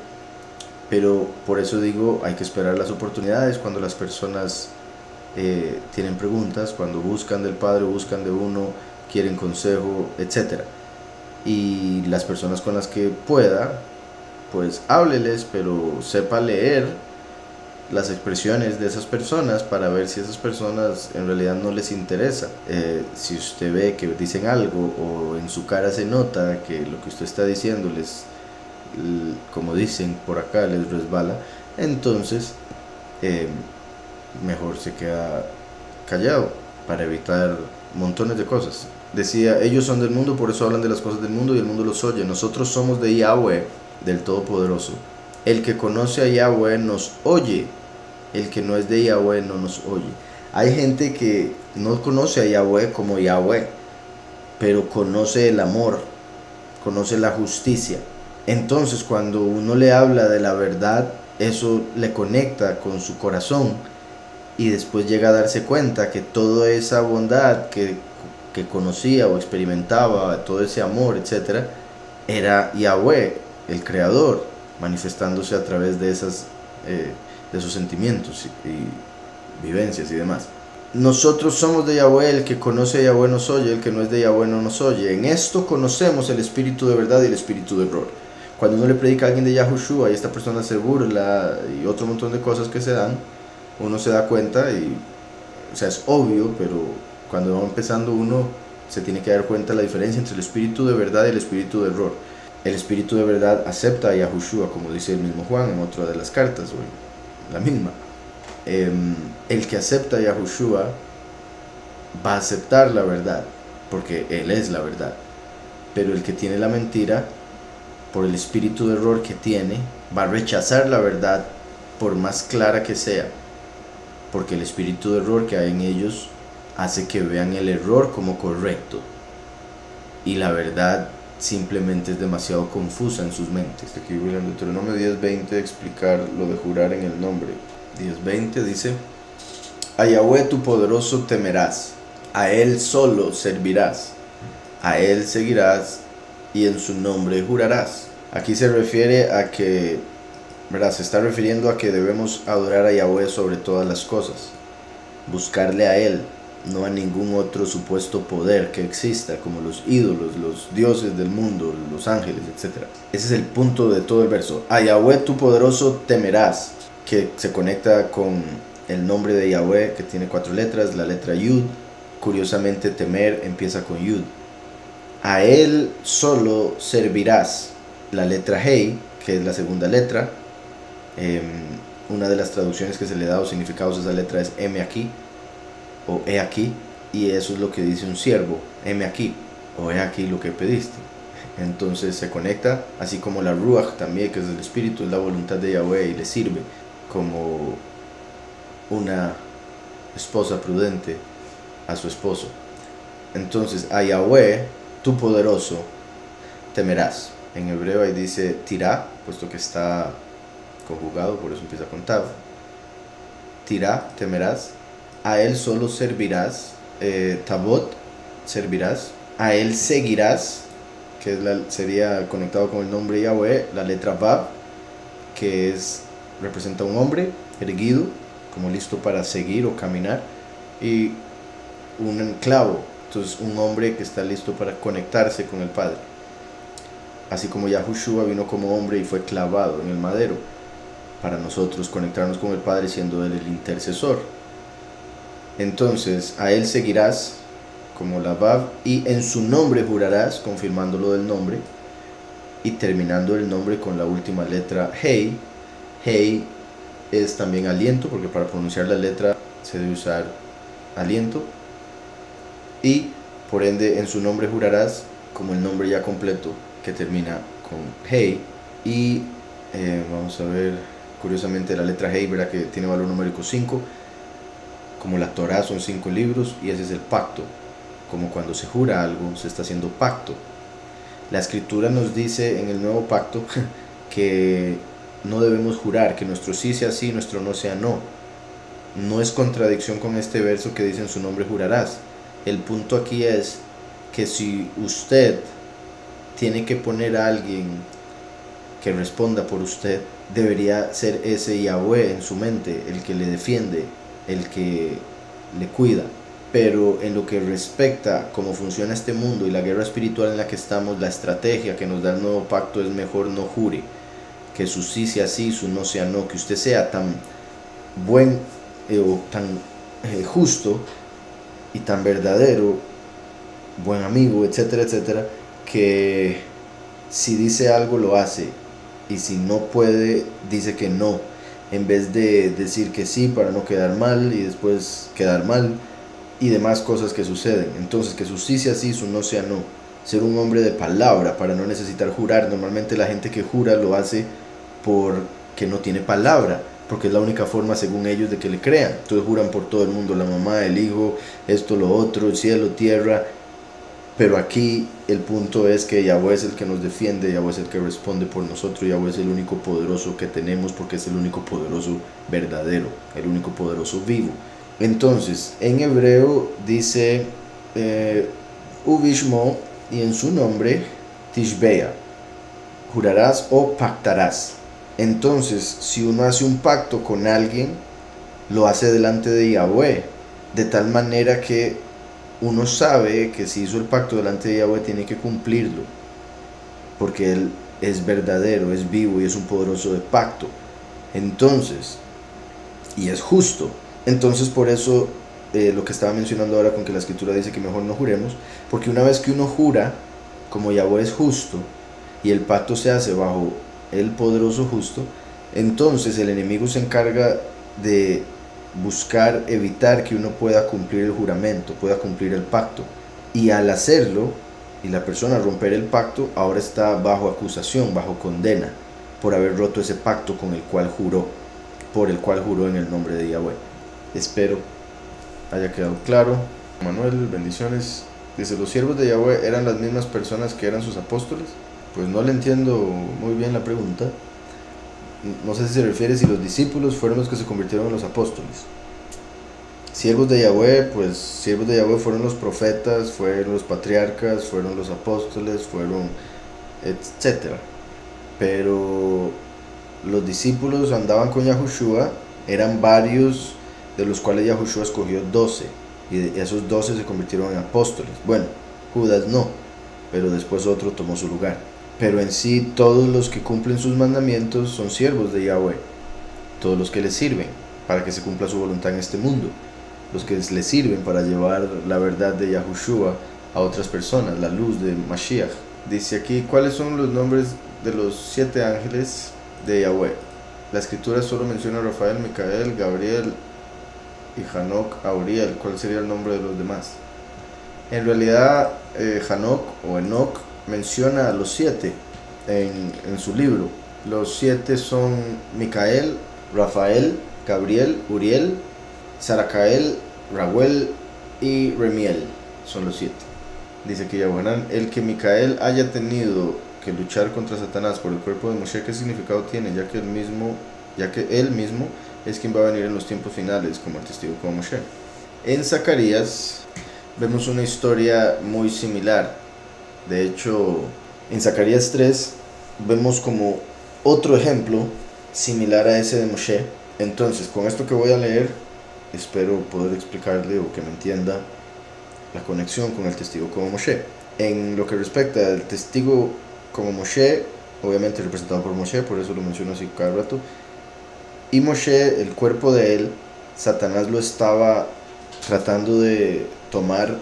Pero por eso digo, hay que esperar las oportunidades cuando las personas tienen preguntas, cuando buscan del Padre, buscan de uno, quieren consejo, etc. Y las personas con las que pueda, pues hábleles, pero sepa leer las expresiones de esas personas para ver si esas personas en realidad no les interesa. Si usted ve que dicen algo o en su cara se nota que lo que usted está diciendo les, como dicen por acá, les resbala, entonces mejor se queda callado para evitar montones de cosas. Decía, ellos son del mundo, por eso hablan de las cosas del mundo y el mundo los oye. Nosotros somos de Yahweh, del Todopoderoso. El que conoce a Yahweh nos oye, el que no es de Yahweh no nos oye. Hay gente que no conoce a Yahweh como Yahweh, pero conoce el amor, conoce la justicia. Entonces cuando uno le habla de la verdad, eso le conecta con su corazón y después llega a darse cuenta que toda esa bondad que conocía o experimentaba, todo ese amor, etc., era Yahweh, el Creador, manifestándose a través de esos sentimientos y vivencias y demás. Nosotros somos de Yahweh, el que conoce a Yahweh nos oye, el que no es de Yahweh no nos oye. En esto conocemos el espíritu de verdad y el espíritu de error. Cuando uno le predica a alguien de Yahushua y esta persona se burla y otro montón de cosas que se dan, uno se da cuenta y, o sea, es obvio, pero cuando va empezando uno se tiene que dar cuenta de la diferencia entre el espíritu de verdad y el espíritu de error. El espíritu de verdad acepta a Yahushua, como dice el mismo Juan en otra de las cartas, o la misma. El que acepta a Yahushua va a aceptar la verdad, porque Él es la verdad. Pero el que tiene la mentira, por el espíritu de error que tiene, va a rechazar la verdad por más clara que sea, porque el espíritu de error que hay en ellos hace que vean el error como correcto y la verdad simplemente es demasiado confusa en sus mentes. Aquí voy en Deuteronomio 10:20 explicar lo de jurar en el nombre. 10:20 dice: a Yahweh tu poderoso temerás, a Él solo servirás, a Él seguirás y en su nombre jurarás. Aquí se refiere a que, ¿verdad? Se está refiriendo a que debemos adorar a Yahweh sobre todas las cosas, buscarle a Él, no a ningún otro supuesto poder que exista, como los ídolos, los dioses del mundo, los ángeles, etc. Ese es el punto de todo el verso. A Yahweh tu poderoso temerás, que se conecta con el nombre de Yahweh, que tiene 4 letras, la letra Yud. Curiosamente, temer empieza con Yud. A Él solo servirás, la letra Hei, que es la segunda letra. Una de las traducciones que se le da o significados a esa letra es heme aquí o he aquí, y eso es lo que dice un siervo, heme aquí o he aquí lo que pediste. Entonces se conecta, así como la Ruach también, que es el espíritu, es la voluntad de Yahweh, y le sirve como una esposa prudente a su esposo. Entonces a Yahweh, tu poderoso, temerás. En hebreo ahí dice tirá, puesto que está conjugado, por eso empieza con tav. Tirá, temerás. A él solo servirás. Tabot, servirás. A él seguirás, que es sería conectado con el nombre Yahweh, la letra Vav, que representa un hombre erguido, como listo para seguir o caminar, y un clavo, entonces un hombre que está listo para conectarse con el Padre. Así como Yahushua vino como hombre y fue clavado en el madero, para nosotros conectarnos con el Padre siendo Él el intercesor. Entonces a Él seguirás, como la Vav, y en su nombre jurarás, confirmándolo del nombre, y terminando el nombre con la última letra Hey. Hey es también aliento, porque para pronunciar la letra se debe usar aliento, y por ende en su nombre jurarás, como el nombre ya completo que termina con Hey. Y vamos a ver, curiosamente la letra Hey, verá que tiene valor numérico 5, como la Torah son 5 libros, y ese es el pacto. Como cuando se jura algo, se está haciendo pacto. La escritura nos dice en el nuevo pacto que no debemos jurar, que nuestro sí sea sí, nuestro no sea no. No es contradicción con este verso que dice en su nombre jurarás. El punto aquí es que si usted tiene que poner a alguien que responda por usted, debería ser ese Yahweh en su mente, el que le defiende, el que le cuida. Pero en lo que respecta cómo funciona este mundo y la guerra espiritual en la que estamos, la estrategia que nos da el nuevo pacto es mejor no jure, que su sí sea sí, su no sea no, que usted sea tan buen o tan justo y tan verdadero, buen amigo, etcétera, etcétera, que si dice algo lo hace, y si no puede, dice que no, en vez de decir que sí para no quedar mal y después quedar mal y demás cosas que suceden. Entonces que su sí sea sí, su no sea no. Ser un hombre de palabra para no necesitar jurar. Normalmente la gente que jura lo hace porque no tiene palabra, porque es la única forma según ellos de que le crean. Entonces juran por todo el mundo, la mamá, el hijo, esto, lo otro, el cielo, tierra. Pero aquí el punto es que Yahweh es el que nos defiende, Yahweh es el que responde por nosotros, Yahweh es el único poderoso que tenemos, porque es el único poderoso verdadero, el único poderoso vivo. Entonces, en hebreo dice Ubishmo, y en su nombre Tishbea, jurarás o pactarás. Entonces, si uno hace un pacto con alguien, lo hace delante de Yahweh, de tal manera que uno sabe que si hizo el pacto delante de Yahweh tiene que cumplirlo, porque Él es verdadero, es vivo y es un poderoso de pacto. Entonces, y es justo. Entonces por eso lo que estaba mencionando ahora con que la escritura dice que mejor no juremos, porque una vez que uno jura, como Yahweh es justo y el pacto se hace bajo el poderoso justo, entonces el enemigo se encarga de buscar evitar que uno pueda cumplir el juramento, pueda cumplir el pacto, y al hacerlo y la persona romper el pacto, ahora está bajo acusación, bajo condena por haber roto ese pacto con el cual juró, por el cual juró en el nombre de Yahweh. Espero haya quedado claro. Manuel, bendiciones. Dice, ¿los siervos de Yahweh eran las mismas personas que eran sus apóstoles? Pues no le entiendo muy bien la pregunta. No sé si se refiere si los discípulos fueron los que se convirtieron en los apóstoles. Siervos de Yahweh, pues siervos de Yahweh fueron los profetas, fueron los patriarcas, fueron los apóstoles, fueron etcétera. Pero los discípulos andaban con Yahushua, eran varios, de los cuales Yahushua escogió 12, y esos 12 se convirtieron en apóstoles. Bueno, Judas no, pero después otro tomó su lugar. Pero en sí todos los que cumplen sus mandamientos son siervos de Yahweh, todos los que le sirven para que se cumpla su voluntad en este mundo, los que le sirven para llevar la verdad de Yahushua a otras personas, la luz de Mashiach. Dice aquí, ¿cuáles son los nombres de los 7 ángeles de Yahweh. La escritura solo menciona a Rafael, Micael, Gabriel y Hanok a Uriel. ¿Cuál sería el nombre de los demás? En realidad, Hanok o Enoch menciona a los 7 en su libro. Los 7 son Micael, Rafael, Gabriel, Uriel, Saracael, Raguel y Remiel. Son los 7. Dice que Yahuanán, el que Micael haya tenido que luchar contra Satanás por el cuerpo de Moshe, ¿qué significado tiene? Ya que él mismo es quien va a venir en los tiempos finales como el testigo como Moshe. En Zacarías vemos una historia muy similar. De hecho, en Zacarías 3 vemos como otro ejemplo similar a ese de Moshe. Entonces, con esto que voy a leer, espero poder explicarle o que me entienda la conexión con el testigo como Moshe. En lo que respecta al testigo como Moshe, obviamente representado por Moshe, por eso lo menciono así cada rato. Y Moshe, el cuerpo de él, Satanás lo estaba tratando de tomar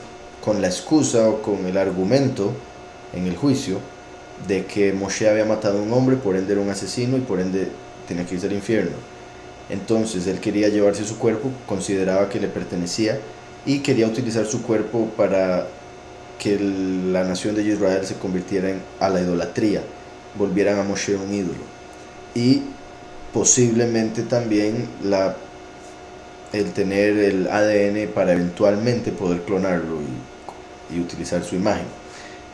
con la excusa o con el argumento en el juicio de que Moshe había matado a un hombre, por ende era un asesino y por ende tenía que irse al infierno. Entonces él quería llevarse su cuerpo, consideraba que le pertenecía y quería utilizar su cuerpo para que la nación de Israel se convirtiera a la idolatría, volvieran a Moshe un ídolo. Y posiblemente también el tener el ADN para eventualmente poder clonarlo y utilizar su imagen.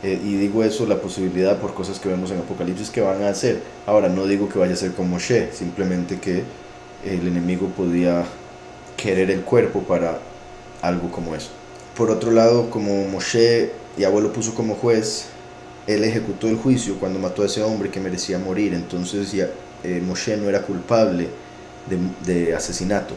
Y digo eso, la posibilidad por cosas que vemos en Apocalipsis que van a hacer. Ahora, no digo que vaya a ser como Moshe, simplemente que el enemigo podía querer el cuerpo para algo como eso. Por otro lado, como Moshe, Yahweh lo puso como juez, él ejecutó el juicio cuando mató a ese hombre que merecía morir. Entonces Moshe no era culpable de asesinato.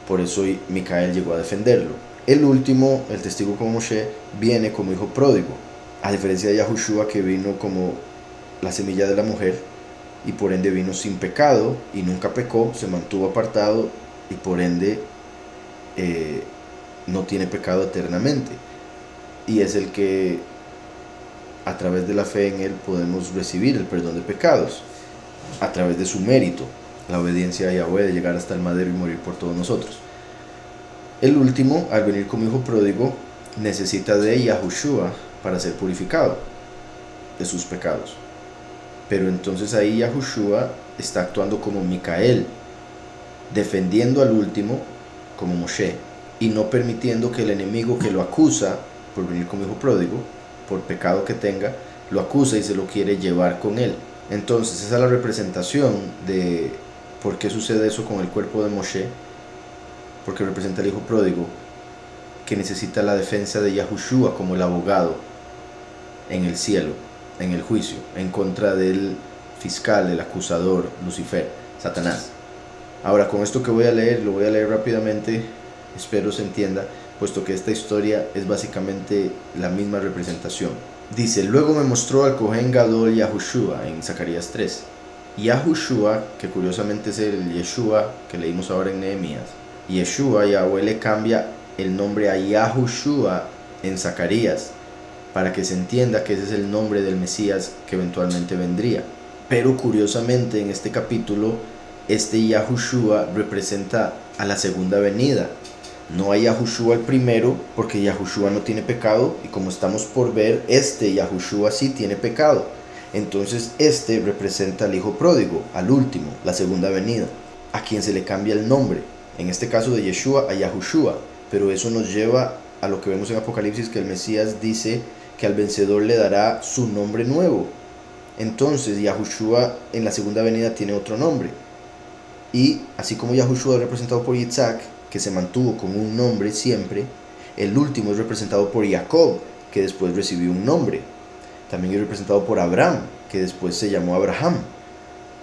Por eso Micael llegó a defenderlo. El último, el testigo como Moshe, viene como hijo pródigo, a diferencia de Yahushua, que vino como la semilla de la mujer y por ende vino sin pecado y nunca pecó, se mantuvo apartado y por ende no tiene pecado eternamente, y es el que a través de la fe en él podemos recibir el perdón de pecados a través de su mérito, la obediencia a Yahweh de llegar hasta el madero y morir por todos nosotros. El último, al venir como hijo pródigo, necesita de Yahushua para ser purificado de sus pecados. Pero entonces ahí Yahushua está actuando como Micael, defendiendo al último como Moshe, y no permitiendo que el enemigo que lo acusa por venir como hijo pródigo, por pecado que tenga, lo acusa y se lo quiere llevar con él. Entonces esa es la representación de por qué sucede eso con el cuerpo de Moshe, porque representa al hijo pródigo que necesita la defensa de Yahushua como el abogado en el cielo, en el juicio, en contra del fiscal, el acusador, Lucifer, Satanás. Ahora, con esto que voy a leer, lo voy a leer rápidamente, espero se entienda, puesto que esta historia es básicamente la misma representación. Dice: luego me mostró al Cohen Gadol Yahushua en Zacarías 3. Yahushua, que curiosamente es el Yeshua que leímos ahora en Nehemías. Yeshua, Yahweh le cambia el nombre a Yahushua en Zacarías, para que se entienda que ese es el nombre del Mesías que eventualmente vendría. Pero curiosamente en este capítulo, este Yahushua representa a la segunda venida, no a Yahushua el primero, porque Yahushua no tiene pecado, y como estamos por ver, este Yahushua sí tiene pecado. Entonces este representa al hijo pródigo, al último, la segunda venida, a quien se le cambia el nombre, en este caso de Yeshua a Yahushua. Pero eso nos lleva a lo que vemos en Apocalipsis, que el Mesías dice que al vencedor le dará su nombre nuevo. Entonces Yahushua en la segunda venida tiene otro nombre, y así como Yahushua es representado por Yitzhak, que se mantuvo con un nombre siempre, el último es representado por Jacob, que después recibió un nombre. También es representado por Abraham, que después se llamó Abraham.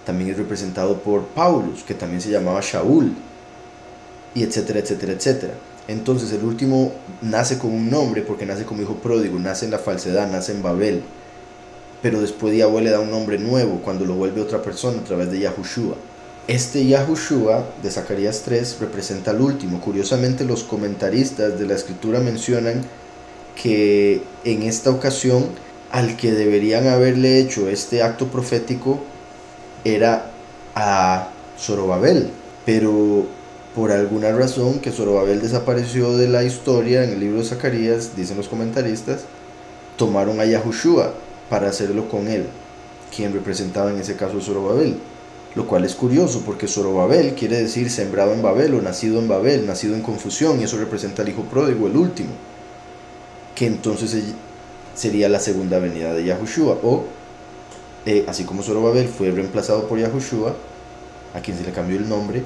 También es representado por Paulus, que también se llamaba Shaul, y etcétera, etcétera, etcétera. Entonces el último nace con un nombre porque nace como hijo pródigo, nace en la falsedad, nace en Babel, pero después Yahweh le da un nombre nuevo cuando lo vuelve otra persona a través de Yahushua. Este Yahushua de Zacarías 3 representa al último. Curiosamente, los comentaristas de la escritura mencionan que en esta ocasión al que deberían haberle hecho este acto profético era a Zorobabel, pero por alguna razón que Zorobabel desapareció de la historia en el libro de Zacarías, dicen los comentaristas, tomaron a Yahushua para hacerlo con él, quien representaba en ese caso a Zorobabel, lo cual es curioso porque Zorobabel quiere decir sembrado en Babel o nacido en Babel, nacido en confusión, y eso representa al hijo pródigo, el último, que entonces sería la segunda venida de Yahushua, o así como Zorobabel fue reemplazado por Yahushua, a quien se le cambió el nombre,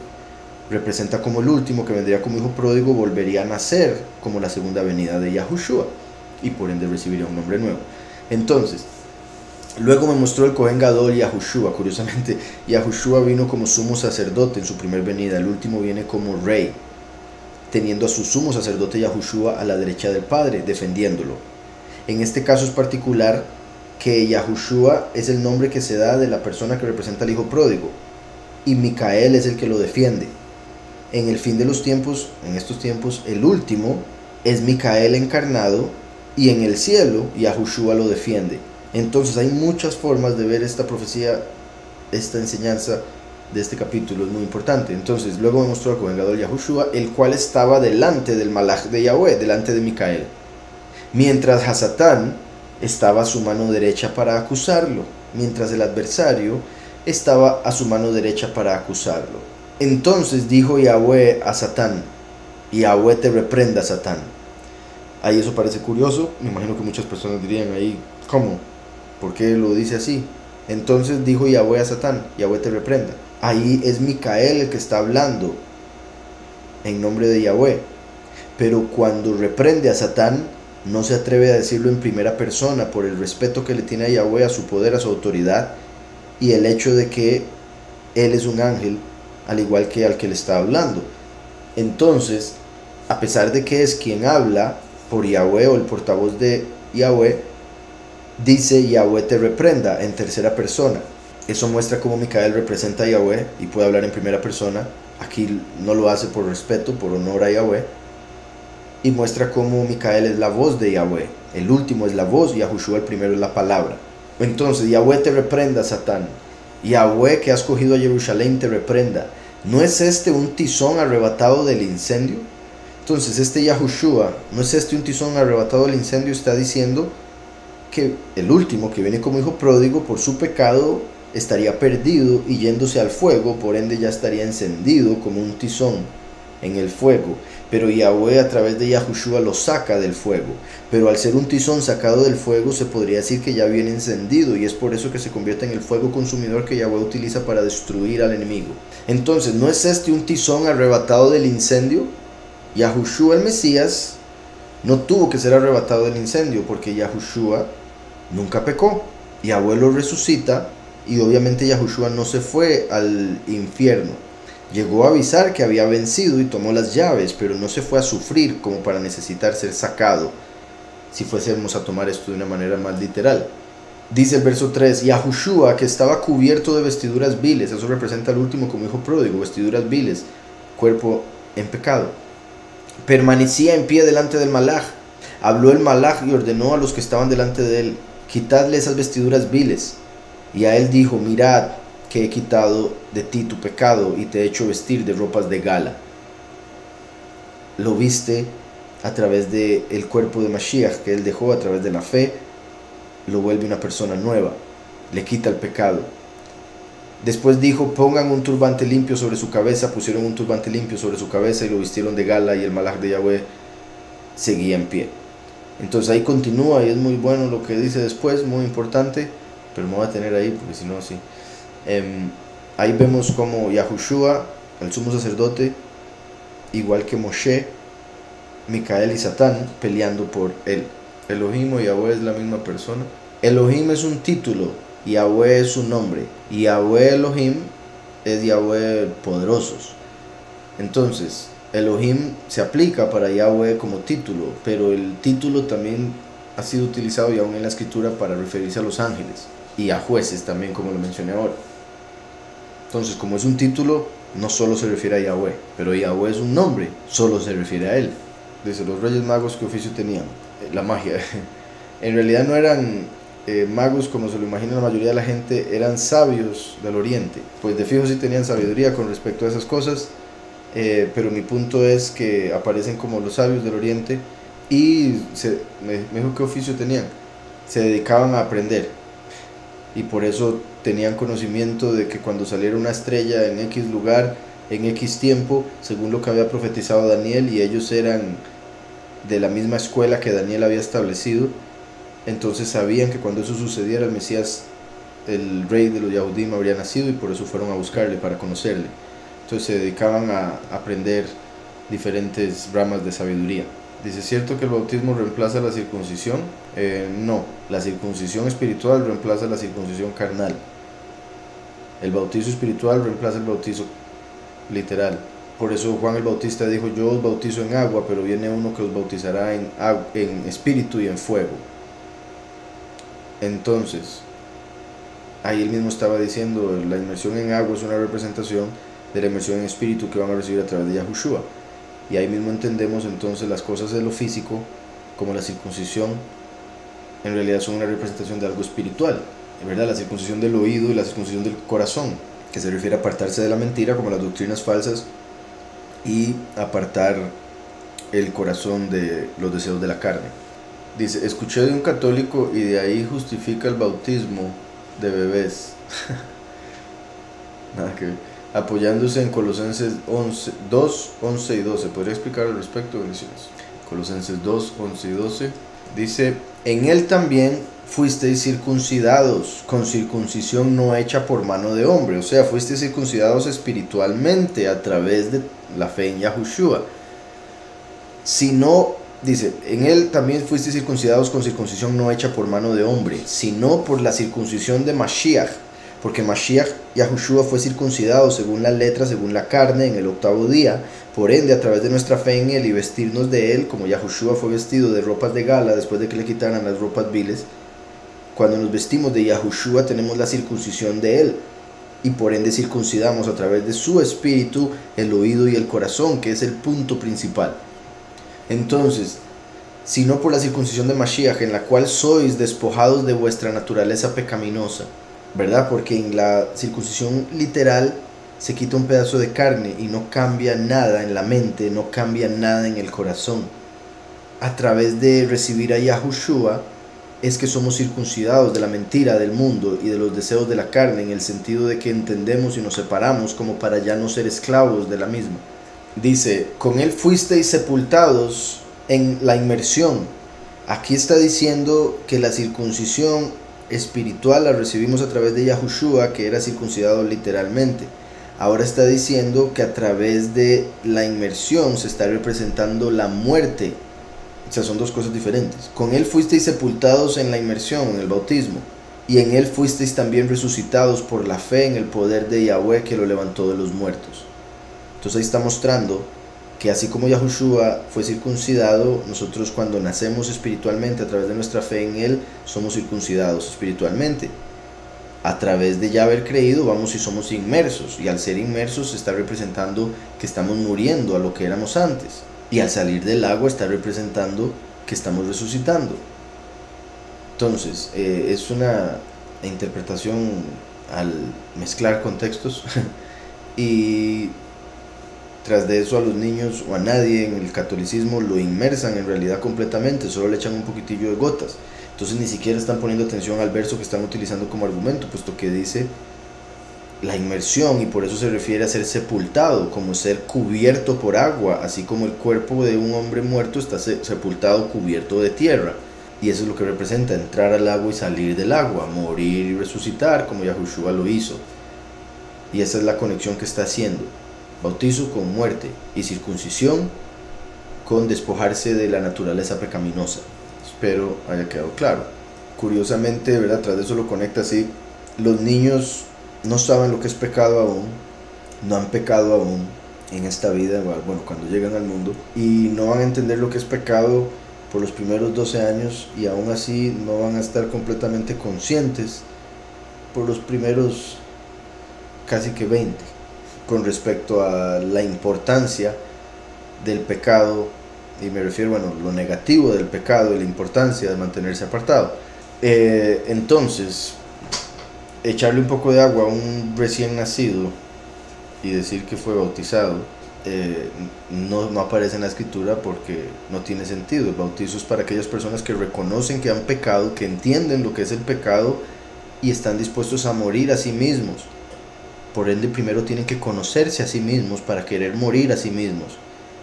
representa como el último que vendría como hijo pródigo, volvería a nacer como la segunda venida de Yahushua y por ende recibiría un nombre nuevo. Entonces, luego me mostró el Cohen Gadol Yahushua. Curiosamente, Yahushua vino como sumo sacerdote en su primer venida, el último viene como rey, teniendo a su sumo sacerdote Yahushua a la derecha del Padre, defendiéndolo. En este caso es particular que Yahushua es el nombre que se da de la persona que representa al hijo pródigo, y Micael es el que lo defiende. En el fin de los tiempos, en estos tiempos, el último es Micael encarnado, y en el cielo Yahushua lo defiende. Entonces hay muchas formas de ver esta profecía, esta enseñanza de este capítulo es muy importante. Entonces luego me mostró al Cohen Gadol Yahushua, el cual estaba delante del Malach de Yahweh, delante de Micael, mientras Hasatán estaba a su mano derecha para acusarlo, mientras el adversario estaba a su mano derecha para acusarlo. Entonces dijo Yahweh a Satán: Yahweh te reprenda, Satán. Ahí eso parece curioso, me imagino que muchas personas dirían ahí, ¿cómo? ¿Por qué lo dice así? Entonces dijo Yahweh a Satán: Yahweh te reprenda. Ahí es Micael el que está hablando en nombre de Yahweh, pero cuando reprende a Satán no se atreve a decirlo en primera persona por el respeto que le tiene a Yahweh, a su poder, a su autoridad y el hecho de que él es un ángel al igual que al que le está hablando. Entonces, a pesar de que es quien habla por Yahweh o el portavoz de Yahweh, dice Yahweh te reprenda en tercera persona. Eso muestra cómo Micael representa a Yahweh y puede hablar en primera persona. Aquí no lo hace por respeto, por honor a Yahweh, y muestra cómo Micael es la voz de Yahweh, el último es la voz, y Yahushua el primero es la palabra. Entonces Yahweh te reprenda, Satán. Yahweh que has cogido a Jerusalén te reprenda. ¿No es este un tizón arrebatado del incendio? Entonces este Yahushua, ¿no es este un tizón arrebatado del incendio? Está diciendo que el último, que viene como hijo pródigo, por su pecado estaría perdido y yéndose al fuego, por ende ya estaría encendido como un tizón en el fuego. Pero Yahweh a través de Yahushua lo saca del fuego. Pero al ser un tizón sacado del fuego, se podría decir que ya viene encendido, y es por eso que se convierte en el fuego consumidor que Yahweh utiliza para destruir al enemigo. Entonces, ¿no es este un tizón arrebatado del incendio? Yahushua el Mesías no tuvo que ser arrebatado del incendio, porque Yahushua nunca pecó. Yahweh lo resucita, y obviamente Yahushua no se fue al infierno. Llegó a avisar que había vencido y tomó las llaves, pero no se fue a sufrir como para necesitar ser sacado, si fuésemos a tomar esto de una manera más literal. Dice el verso 3, Yahushua, que estaba cubierto de vestiduras viles, eso representa al último como hijo pródigo, vestiduras viles, cuerpo en pecado, permanecía en pie delante del Malach. Habló el Malach y ordenó a los que estaban delante de él: quitadle esas vestiduras viles. Y a él dijo: mirad que he quitado de ti tu pecado y te he hecho vestir de ropas de gala. Lo viste a través del cuerpo de Mashiach que él dejó, a través de la fe, lo vuelve una persona nueva, le quita el pecado. Después dijo: pongan un turbante limpio sobre su cabeza. Pusieron un turbante limpio sobre su cabeza y lo vistieron de gala, y el Malach de Yahweh seguía en pie. Entonces ahí continúa, y es muy bueno lo que dice después, muy importante, pero me voy a tener ahí porque si no, sí. Ahí vemos como Yahushua, el sumo sacerdote, igual que Moshe, Micael y Satán, peleando por él. Elohim o Yahweh es la misma persona. Elohim es un título, Yahweh es un nombre, y Yahweh Elohim es Yahweh poderosos. Entonces Elohim se aplica para Yahweh como título, pero el título también ha sido utilizado y aún en la escritura para referirse a los ángeles y a jueces también, como lo mencioné ahora. Entonces, como es un título, no solo se refiere a Yahweh, pero Yahweh es un nombre, solo se refiere a él. Dice: los reyes magos, ¿qué oficio tenían? La magia. En realidad no eran magos, como se lo imagina la mayoría de la gente, eran sabios del oriente. Pues de fijo sí tenían sabiduría con respecto a esas cosas, pero mi punto es que aparecen como los sabios del oriente y me dijo qué oficio tenían. Se dedicaban a aprender y por eso tenían conocimiento de que cuando saliera una estrella en X lugar, en X tiempo, según lo que había profetizado Daniel, y ellos eran de la misma escuela que Daniel había establecido, entonces sabían que cuando eso sucediera el Mesías, el rey de los Yahudim, habría nacido y por eso fueron a buscarle para conocerle. Entonces se dedicaban a aprender diferentes ramas de sabiduría. Dice, ¿es cierto que el bautismo reemplaza la circuncisión? No, la circuncisión espiritual reemplaza la circuncisión carnal. El bautizo espiritual reemplaza el bautizo literal. Por eso Juan el Bautista dijo, yo os bautizo en agua, pero viene uno que os bautizará en espíritu y en fuego. Entonces, ahí él mismo estaba diciendo, la inmersión en agua es una representación de la inmersión en espíritu que van a recibir a través de Yahushua. Y ahí mismo entendemos entonces las cosas de lo físico, como la circuncisión, en realidad son una representación de algo espiritual, ¿verdad? La circuncisión del oído y la circuncisión del corazón, que se refiere a apartarse de la mentira, como las doctrinas falsas, y apartar el corazón de los deseos de la carne. Dice, escuché de un católico y de ahí justifica el bautismo de bebés. Nada que ver. Apoyándose en Colosenses 2, 11 y 12. ¿Podría explicar al respecto? Bendiciones. Colosenses 2, 11 y 12. Dice, en él también fuisteis circuncidados con circuncisión no hecha por mano de hombre. O sea, fuisteis circuncidados espiritualmente a través de la fe en Yahushua. Si no, dice, en él también fuisteis circuncidados con circuncisión no hecha por mano de hombre, sino por la circuncisión de Mashiach. Porque Mashiach, Yahushua, fue circuncidado según la letra, según la carne, en el 8º día. Por ende, a través de nuestra fe en él y vestirnos de él, como Yahushua fue vestido de ropas de gala después de que le quitaran las ropas viles, cuando nos vestimos de Yahushua tenemos la circuncisión de él. Y por ende circuncidamos a través de su espíritu el oído y el corazón, que es el punto principal. Entonces, si no por la circuncisión de Mashiach, en la cual sois despojados de vuestra naturaleza pecaminosa, ¿verdad? Porque en la circuncisión literal se quita un pedazo de carne y no cambia nada en la mente, no cambia nada en el corazón. A través de recibir a Yahushua es que somos circuncidados de la mentira del mundo y de los deseos de la carne, en el sentido de que entendemos y nos separamos como para ya no ser esclavos de la misma. Dice, con él fuisteis sepultados en la inmersión. Aquí está diciendo que la circuncisión espiritual la recibimos a través de Yahushua, que era circuncidado literalmente. Ahora está diciendo que a través de la inmersión se está representando la muerte. O sea, son dos cosas diferentes. Con él fuisteis sepultados en la inmersión, en el bautismo, y en él fuisteis también resucitados por la fe en el poder de Yahweh que lo levantó de los muertos. Entonces ahí está mostrando que así como Yahushua fue circuncidado, nosotros cuando nacemos espiritualmente a través de nuestra fe en él, somos circuncidados espiritualmente. A través de ya haber creído, vamos y somos inmersos, y al ser inmersos se está representando que estamos muriendo a lo que éramos antes, y al salir del agua está representando que estamos resucitando. Entonces, es una interpretación al mezclar contextos y tras de eso a los niños o a nadie en el catolicismo lo inmersan en realidad completamente, solo le echan un poquitillo de gotas. Entonces ni siquiera están poniendo atención al verso que están utilizando como argumento, puesto que dice la inmersión, y por eso se refiere a ser sepultado, como ser cubierto por agua, así como el cuerpo de un hombre muerto está sepultado, cubierto de tierra. Y eso es lo que representa, entrar al agua y salir del agua, morir y resucitar, como Yahushua lo hizo. Y esa es la conexión que está haciendo. Bautizo con muerte y circuncisión con despojarse de la naturaleza pecaminosa. Espero haya quedado claro. Curiosamente, ¿verdad? Tras de eso lo conecta así. Los niños no saben lo que es pecado aún, no han pecado aún en esta vida, bueno, cuando llegan al mundo, y no van a entender lo que es pecado por los primeros 12 años, y aún así no van a estar completamente conscientes por los primeros casi que 20, con respecto a la importancia del pecado, y me refiero, bueno, lo negativo del pecado y la importancia de mantenerse apartado. Entonces, echarle un poco de agua a un recién nacido y decir que fue bautizado, no aparece en la escritura porque no tiene sentido. El bautizo es para aquellas personas que reconocen que han pecado, que entienden lo que es el pecado y están dispuestos a morir a sí mismos. Por ende, primero tienen que conocerse a sí mismos para querer morir a sí mismos.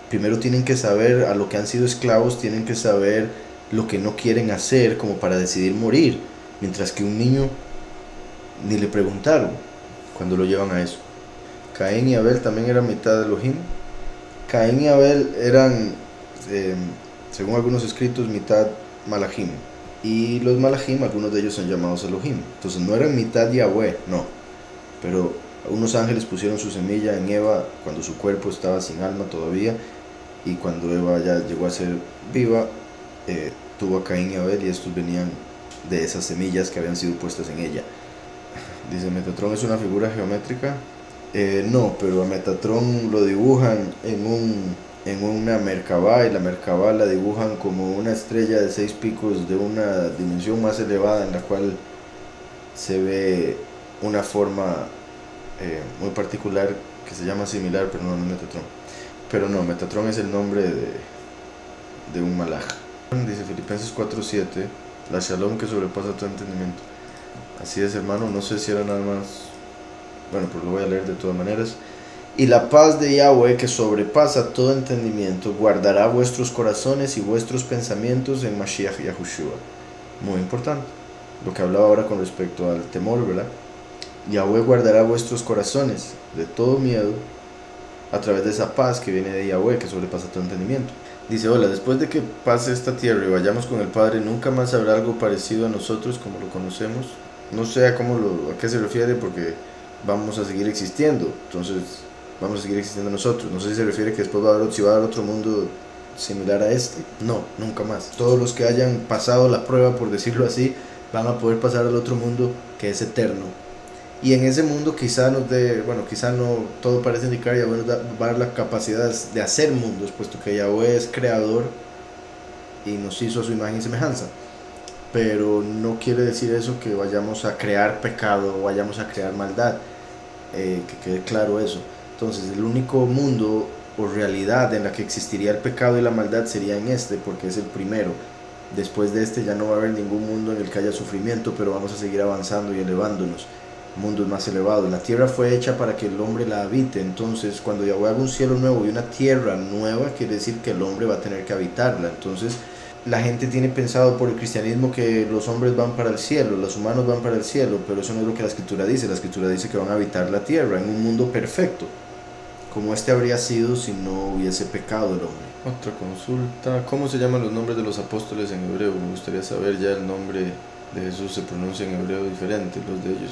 Primero tienen que saber a lo que han sido esclavos, tienen que saber lo que no quieren hacer como para decidir morir. Mientras que un niño ni le preguntaron cuando lo llevan a eso. Caín y Abel también eran mitad de Elohim. Caín y Abel eran, según algunos escritos, mitad Malachim. Y los Malachim, algunos de ellos son llamados Elohim. Entonces no eran mitad Yahweh, no. Pero unos ángeles pusieron su semilla en Eva cuando su cuerpo estaba sin alma todavía. Y cuando Eva ya llegó a ser viva, tuvo a Caín y Abel, y estos venían de esas semillas que habían sido puestas en ella. Dice, Metatron es una figura geométrica. No, pero a Metatron lo dibujan en una Merkabah, y la Merkabah la dibujan como una estrella de 6 picos de una dimensión más elevada, en la cual se ve una forma muy particular que se llama similar, pero no es Metatron. Pero no, Metatron es el nombre de un malaj. Dice Filipenses 4:7, la shalom que sobrepasa todo entendimiento. Así es, hermano, no sé si era nada más, bueno, pero lo voy a leer de todas maneras. Y la paz de Yahweh, que sobrepasa todo entendimiento, guardará vuestros corazones y vuestros pensamientos en Mashiach Yahushua. Muy importante, lo que hablaba ahora con respecto al temor, ¿verdad? Yahweh guardará vuestros corazones de todo miedo a través de esa paz que viene de Yahweh, que sobrepasa todo entendimiento. Dice, hola, después de que pase esta tierra y vayamos con el Padre, nunca más habrá algo parecido a nosotros como lo conocemos. No sé a qué se refiere, porque vamos a seguir existiendo, entonces vamos a seguir existiendo nosotros. No sé si se refiere que después va a haber otro mundo similar a este. No, nunca más. Todos los que hayan pasado la prueba, por decirlo así, van a poder pasar al otro mundo que es eterno. Y en ese mundo quizá no todo parece indicar, Yahweh nos va a dar la capacidad de hacer mundos, puesto que Yahweh es creador y nos hizo a su imagen y semejanza. Pero no quiere decir eso que vayamos a crear pecado o vayamos a crear maldad, que quede claro eso. Entonces el único mundo o realidad en la que existiría el pecado y la maldad sería en este, porque es el primero. Después de este ya no va a haber ningún mundo en el que haya sufrimiento, pero vamos a seguir avanzando y elevándonos, mundos más elevados. La tierra fue hecha para que el hombre la habite. Entonces cuando Yahweh haga un cielo nuevo y una tierra nueva, quiere decir que el hombre va a tener que habitarla. Entonces la gente tiene pensado por el cristianismo que los hombres van para el cielo, los humanos van para el cielo, pero eso no es lo que la escritura dice. La escritura dice que van a habitar la tierra en un mundo perfecto, como este habría sido si no hubiese pecado el hombre. Otra consulta, ¿cómo se llaman los nombres de los apóstoles en hebreo? Me gustaría saber, ya el nombre de Jesús se pronuncia en hebreo diferente, los de ellos.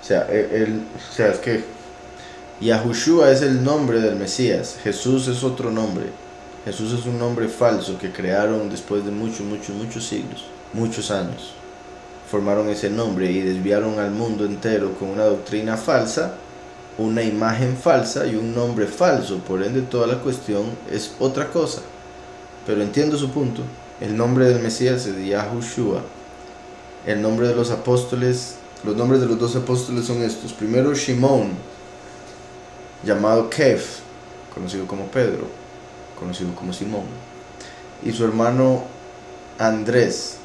O sea, es que Yahushua es el nombre del Mesías, Jesús es otro nombre. Jesús es un nombre falso que crearon después de muchos siglos, muchos años. Formaron ese nombre y desviaron al mundo entero con una doctrina falsa, una imagen falsa y un nombre falso. Por ende, toda la cuestión es otra cosa. Pero entiendo su punto. El nombre del Mesías es Yahushua. El nombre de los apóstoles, los nombres de los 2 apóstoles son estos. Primero, Shimón, llamado Kef, conocido como Pedro, conocido como Simón, y su hermano Andrés.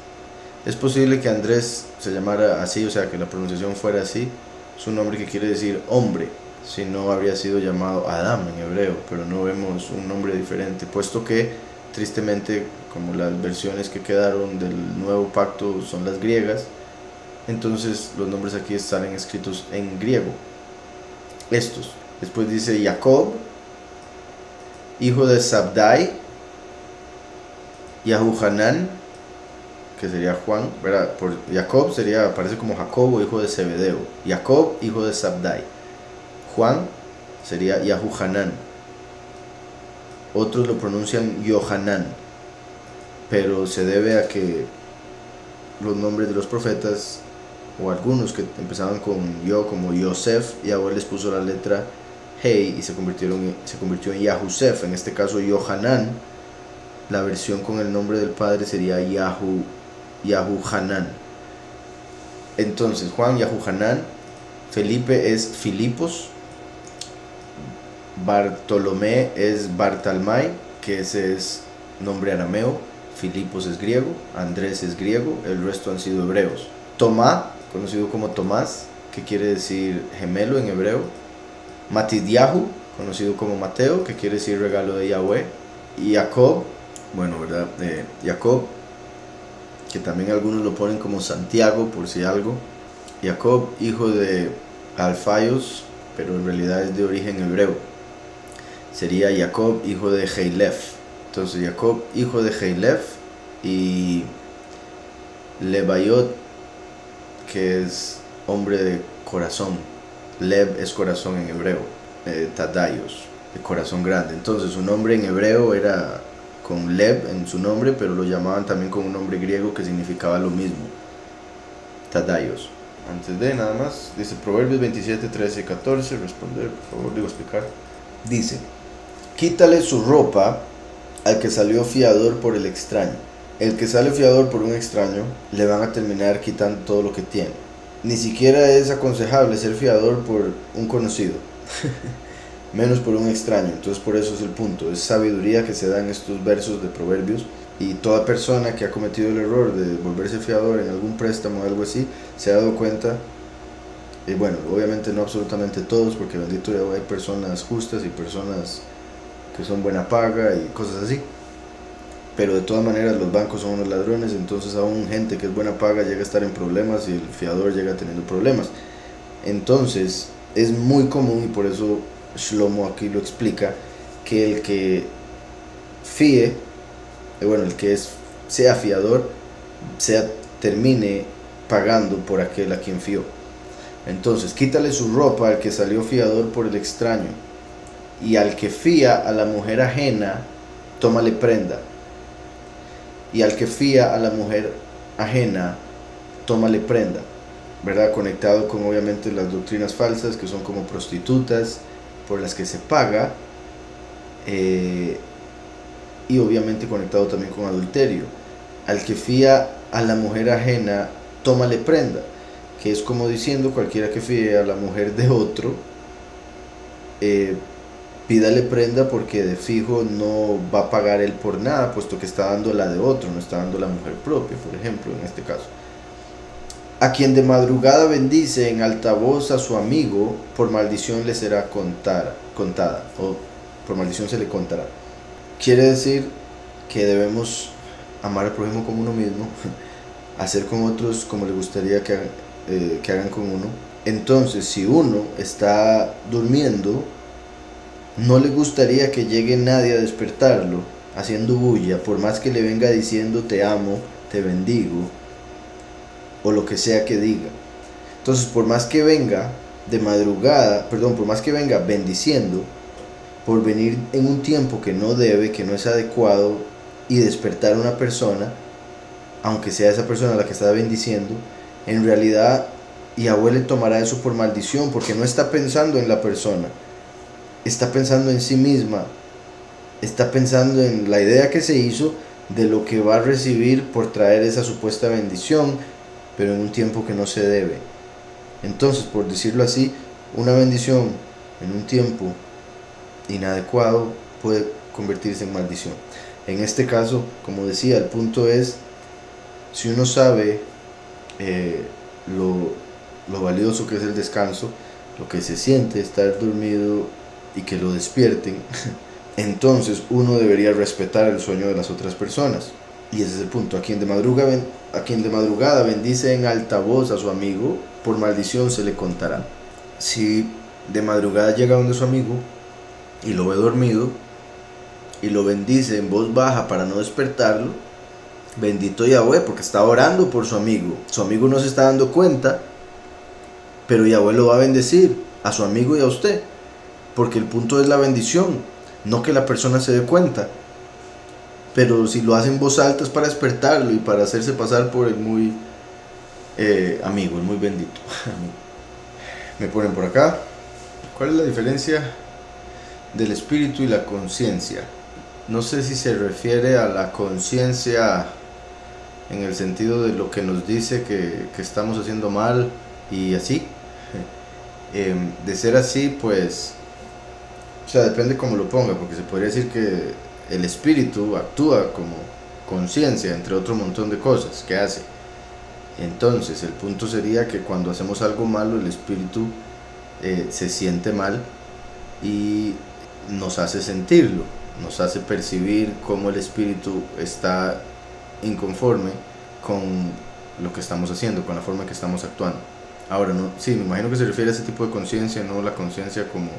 Es posible que Andrés se llamara así, o sea, que la pronunciación fuera así. Es un nombre que quiere decir hombre, si no habría sido llamado Adam en hebreo, pero no vemos un nombre diferente, puesto que tristemente, como las versiones que quedaron del nuevo pacto son las griegas, entonces los nombres aquí salen escritos en griego, estos. Después dice Jacob, hijo de Sabdai, Yahuhanán, que sería Juan, ¿verdad? Por Jacob aparece como Jacobo, hijo de Zebedeo. Jacob, hijo de Sabdai. Juan sería Yahuhanán. Otros lo pronuncian Yohanan, pero se debe a que los nombres de los profetas, o algunos que empezaban con Yo, como Yosef, y ahora les puso la letra Hey y se convirtió en Yahusef. En este caso Yohanan, la versión con el nombre del padre sería Yahuhanán. Entonces Juan, Yahuhanán. Felipe es Filipos. Bartolomé es Bartalmai, que ese es nombre arameo. Filipos es griego. Andrés es griego. El resto han sido hebreos. Tomás, conocido como Tomás, que quiere decir gemelo en hebreo. Matidyahu, conocido como Mateo, que quiere decir regalo de Yahweh. Y Jacob, bueno, ¿verdad? Jacob, que también algunos lo ponen como Santiago, por si algo. Jacob, hijo de Alfaios, pero en realidad es de origen hebreo. Sería Jacob, hijo de Heilef. Entonces Jacob, hijo de Heilef, y Lebayot, que es hombre de corazón. Lev es corazón en hebreo. Tadayos, de corazón grande. Entonces su nombre en hebreo era con Lev en su nombre, pero lo llamaban también con un nombre griego que significaba lo mismo. Tadayos. Antes de nada más, dice Proverbios 27, 13 y 14. Responder, por favor, digo explicar. Dice: quítale su ropa al que salió fiador por el extraño. El que sale fiador por un extraño, le van a terminar quitando todo lo que tiene. Ni siquiera es aconsejable ser fiador por un conocido, menos por un extraño. Entonces por eso es el punto, es sabiduría que se da en estos versos de Proverbios. Y toda persona que ha cometido el error de volverse fiador en algún préstamo o algo así, se ha dado cuenta. Y bueno, obviamente no absolutamente todos, porque bendito Dios, hay personas justas y personas que son buena paga y cosas así, pero de todas maneras los bancos son unos ladrones. Entonces aún gente que es buena paga llega a estar en problemas y el fiador llega teniendo problemas. Entonces es muy común, y por eso Shlomo aquí lo explica, que el que fíe, el que sea fiador, termine pagando por aquel a quien fió. Entonces quítale su ropa al que salió fiador por el extraño, y al que fía a la mujer ajena, tómale prenda. Y al que fía a la mujer ajena, tómale prenda, ¿verdad? Conectado con obviamente las doctrinas falsas, que son como prostitutas por las que se paga, y obviamente conectado también con adulterio. Al que fía a la mujer ajena, tómale prenda, que es como diciendo, cualquiera que fíe a la mujer de otro, pídale prenda, porque de fijo no va a pagar él por nada, puesto que está dando la de otro, no está dando la mujer propia, por ejemplo, en este caso. A quien de madrugada bendice en alta voz a su amigo, por maldición le será contada, o por maldición se le contará. Quiere decir que debemos amar al prójimo como uno mismo, hacer con otros como le gustaría que hagan con uno. Entonces, si uno está durmiendo, no le gustaría que llegue nadie a despertarlo haciendo bulla, por más que le venga diciendo te amo, te bendigo, o lo que sea que diga. Entonces, por más que venga de madrugada, por más que venga bendiciendo, por venir en un tiempo que no debe, que no es adecuado, y despertar a una persona, aunque sea esa persona la que está bendiciendo, en realidad Yahweh le tomará eso por maldición, porque no está pensando en la persona, está pensando en sí misma, está pensando en la idea que se hizo de lo que va a recibir por traer esa supuesta bendición, pero en un tiempo que no se debe. Entonces, por decirlo así, una bendición en un tiempo inadecuado puede convertirse en maldición. En este caso, como decía, el punto es, si uno sabe lo valioso que es el descanso, lo que se siente estar dormido y que lo despierten, entonces uno debería respetar el sueño de las otras personas. Y ese es el punto. A quien de madrugada bendice en alta voz a su amigo, por maldición se le contará. Si de madrugada llega donde su amigo y lo ve dormido y lo bendice en voz baja para no despertarlo, bendito Yahweh, porque está orando por su amigo. Su amigo no se está dando cuenta, pero Yahweh lo va a bendecir a su amigo y a usted, porque el punto es la bendición, no que la persona se dé cuenta. Pero si lo hace en voz alta es para despertarlo y para hacerse pasar por el muy amigo, el muy bendito. Me ponen por acá: ¿cuál es la diferencia del espíritu y la conciencia? No sé si se refiere a la conciencia en el sentido de lo que nos dice que estamos haciendo mal y así. De ser así, pues, o sea, depende cómo lo ponga, porque se podría decir que el espíritu actúa como conciencia, entre otro montón de cosas que hace. Entonces, el punto sería que cuando hacemos algo malo, el espíritu se siente mal y nos hace sentirlo, nos hace percibir cómo el espíritu está inconforme con lo que estamos haciendo, con la forma en que estamos actuando. Ahora, no, sí, me imagino que se refiere a ese tipo de conciencia, no la conciencia como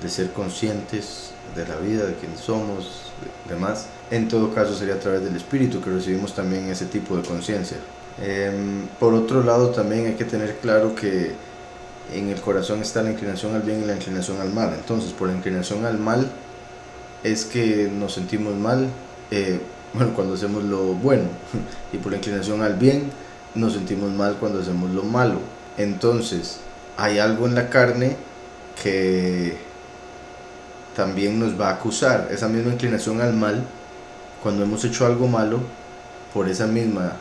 de ser conscientes de la vida, de quién somos, demás. En todo caso sería a través del espíritu que recibimos también ese tipo de conciencia. Por otro lado, también hay que tener claro que en el corazón está la inclinación al bien y la inclinación al mal. Entonces, por la inclinación al mal es que nos sentimos mal, bueno, cuando hacemos lo bueno, y por la inclinación al bien nos sentimos mal cuando hacemos lo malo. Entonces, hay algo en la carne que también nos va a acusar. Esa misma inclinación al mal, cuando hemos hecho algo malo, por esa misma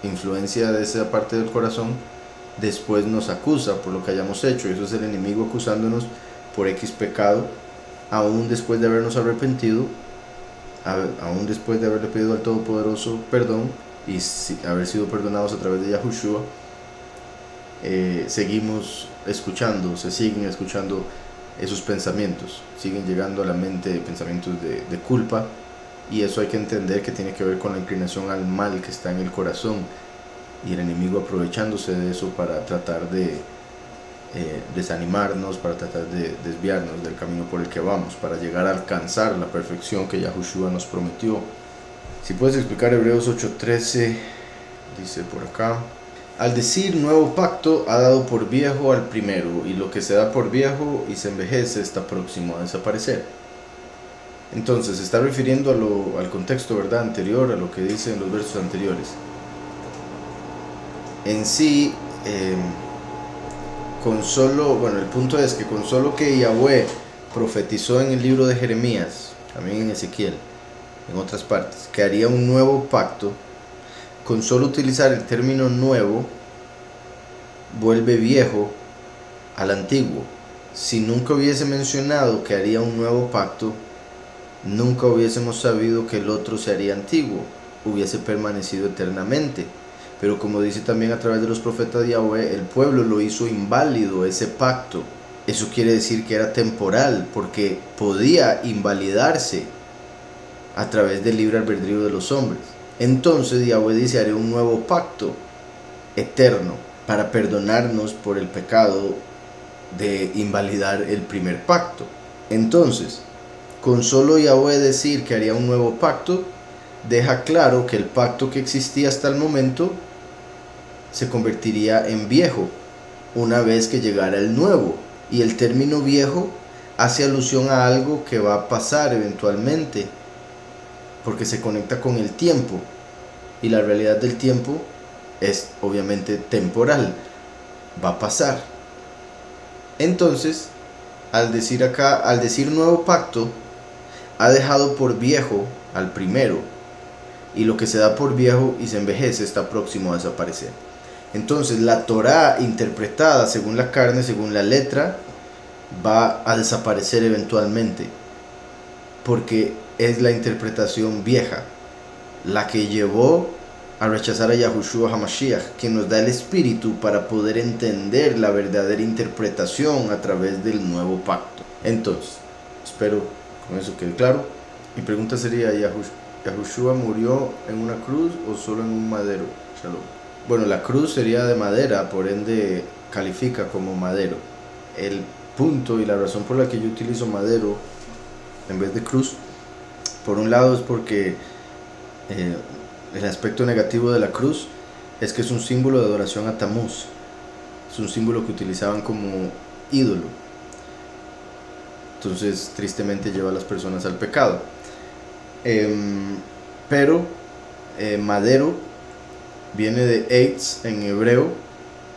influencia de esa parte del corazón, después nos acusa por lo que hayamos hecho. Eso es el enemigo acusándonos por X pecado, aún después de habernos arrepentido, aún después de haberle pedido al Todopoderoso perdón y haber sido perdonados a través de Yahushua. Seguimos escuchando, se siguen escuchando esos pensamientos, siguen llegando a la mente pensamientos de culpa, y eso hay que entender que tiene que ver con la inclinación al mal que está en el corazón, y el enemigo aprovechándose de eso para tratar de desanimarnos, para tratar de desviarnos del camino por el que vamos, para llegar a alcanzar la perfección que Yahushua nos prometió. Si puedes explicar Hebreos 8:13, dice por acá: al decir nuevo pacto, ha dado por viejo al primero, y lo que se da por viejo y se envejece está próximo a desaparecer. Entonces se está refiriendo al contexto, ¿verdad?, anterior, a lo que dice en los versos anteriores. En sí, el punto es que con solo que Yahweh profetizó en el libro de Jeremías, también en Ezequiel, en otras partes, que haría un nuevo pacto, con solo utilizar el término nuevo, vuelve viejo al antiguo. Si nunca hubiese mencionado que haría un nuevo pacto, nunca hubiésemos sabido que el otro se haría antiguo, hubiese permanecido eternamente. Pero como dice también a través de los profetas de Yahweh, el pueblo lo hizo inválido ese pacto. Eso quiere decir que era temporal, porque podía invalidarse a través del libre albedrío de los hombres. Entonces Yahweh dice: haré un nuevo pacto eterno para perdonarnos por el pecado de invalidar el primer pacto. Entonces, con solo Yahweh decir que haría un nuevo pacto, deja claro que el pacto que existía hasta el momento se convertiría en viejo una vez que llegara el nuevo. Y el término viejo hace alusión a algo que va a pasar eventualmente, porque se conecta con el tiempo, y la realidad del tiempo es obviamente temporal, va a pasar. Entonces, al decir nuevo pacto, ha dejado por viejo al primero, y lo que se da por viejo y se envejece está próximo a desaparecer. Entonces la Torá interpretada según la carne, según la letra, va a desaparecer eventualmente, porque es la interpretación vieja la que llevó a rechazar a Yahushua HaMashiach, quien nos da el espíritu para poder entender la verdadera interpretación a través del nuevo pacto. Entonces, espero con eso quede claro. Mi pregunta sería: ¿Yahushua murió en una cruz o solo en un madero? Shalom. Bueno, la cruz sería de madera, por ende califica como madero. El punto y la razón por la que yo utilizo madero en vez de cruz, por un lado es porque el aspecto negativo de la cruz es que es un símbolo de adoración a Tamuz. Es un símbolo que utilizaban como ídolo. Entonces, tristemente lleva a las personas al pecado. Pero madero viene de eitz en hebreo,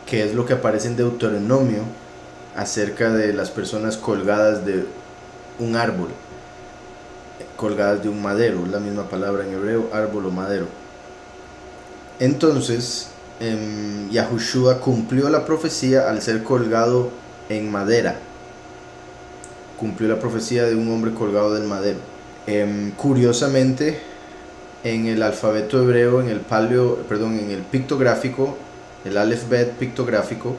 que es lo que aparece en Deuteronomio acerca de las personas colgadas de un árbol, colgadas de un madero. Es la misma palabra en hebreo, árbol o madero. Entonces, Yahushua cumplió la profecía al ser colgado en madera. Cumplió la profecía de un hombre colgado del madero. Curiosamente, en el alfabeto hebreo, en el pictográfico, el Aleph Bet pictográfico,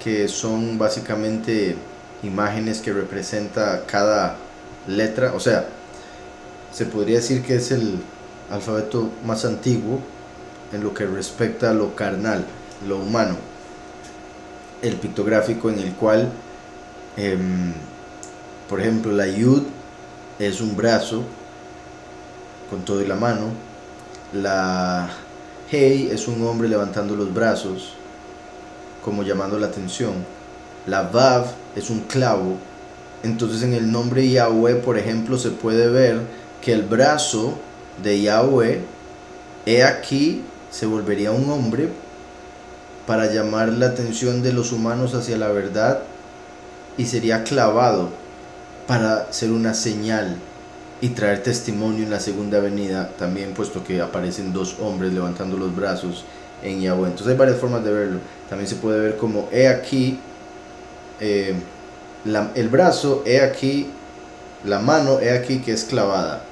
que son básicamente imágenes que representa cada letra, o sea, se podría decir que es el alfabeto más antiguo en lo que respecta a lo carnal, lo humano. El pictográfico, en el cual por ejemplo, la Yud es un brazo con todo y la mano. La Hey es un hombre levantando los brazos, como llamando la atención. La Vav es un clavo. Entonces en el nombre Yahweh, por ejemplo, se puede ver que el brazo de Yahweh, he aquí, se volvería un hombre para llamar la atención de los humanos hacia la verdad, y sería clavado para ser una señal y traer testimonio en la segunda venida también, puesto que aparecen dos hombres levantando los brazos en Yahweh. Entonces hay varias formas de verlo. También se puede ver como he aquí el brazo, he aquí la mano, he aquí que es clavada.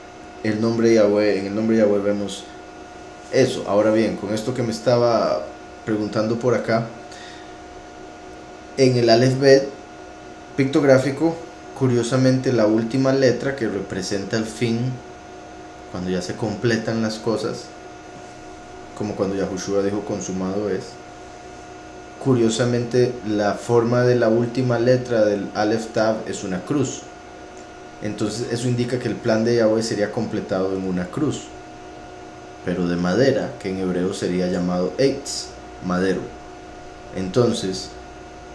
El nombre Yahweh, en el nombre Yahweh vemos eso. Ahora bien, con esto que me estaba preguntando por acá, en el Aleph Bet pictográfico, curiosamente la última letra que representa el fin, cuando ya se completan las cosas, como cuando Yahushua dijo consumado es, curiosamente la forma de la última letra del Aleph Tav es una cruz. Entonces eso indica que el plan de Yahweh sería completado en una cruz, pero de madera, que en hebreo sería llamado eitz, madero. Entonces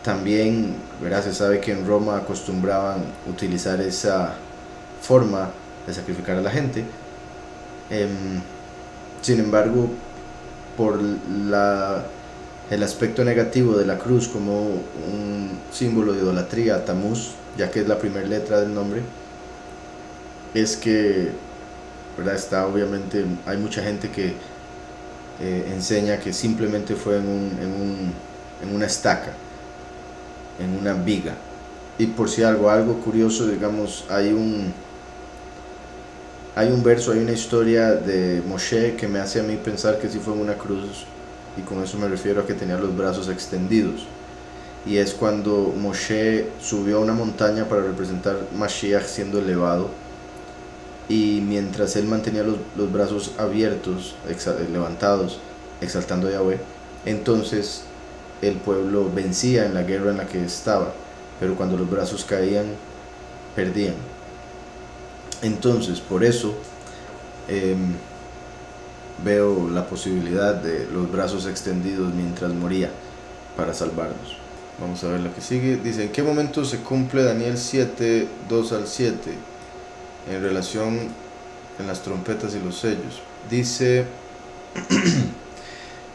también, ¿verdad? Se sabe que en Roma acostumbraban utilizar esa forma de sacrificar a la gente. Sin embargo, por el aspecto negativo de la cruz como un símbolo de idolatría a Tamuz, ya que es la primera letra del nombre, es que, ¿verdad? Está obviamente, hay mucha gente que enseña que simplemente fue en una estaca, en una viga. Y por si algo curioso, digamos, hay un verso, hay una historia de Moshe que me hace a mí pensar que sí fue en una cruz, y con eso me refiero a que tenía los brazos extendidos. Y es cuando Moshe subió a una montaña para representar Mashiach siendo elevado, y mientras él mantenía los brazos abiertos, levantados, exaltando a Yahweh, entonces el pueblo vencía en la guerra en la que estaba, pero cuando los brazos caían, perdían. Entonces, por eso veo la posibilidad de los brazos extendidos mientras moría para salvarnos. Vamos a ver lo que sigue. Dice, ¿en qué momento se cumple Daniel 7, 2 al 7? En relación en las trompetas y los sellos. Dice...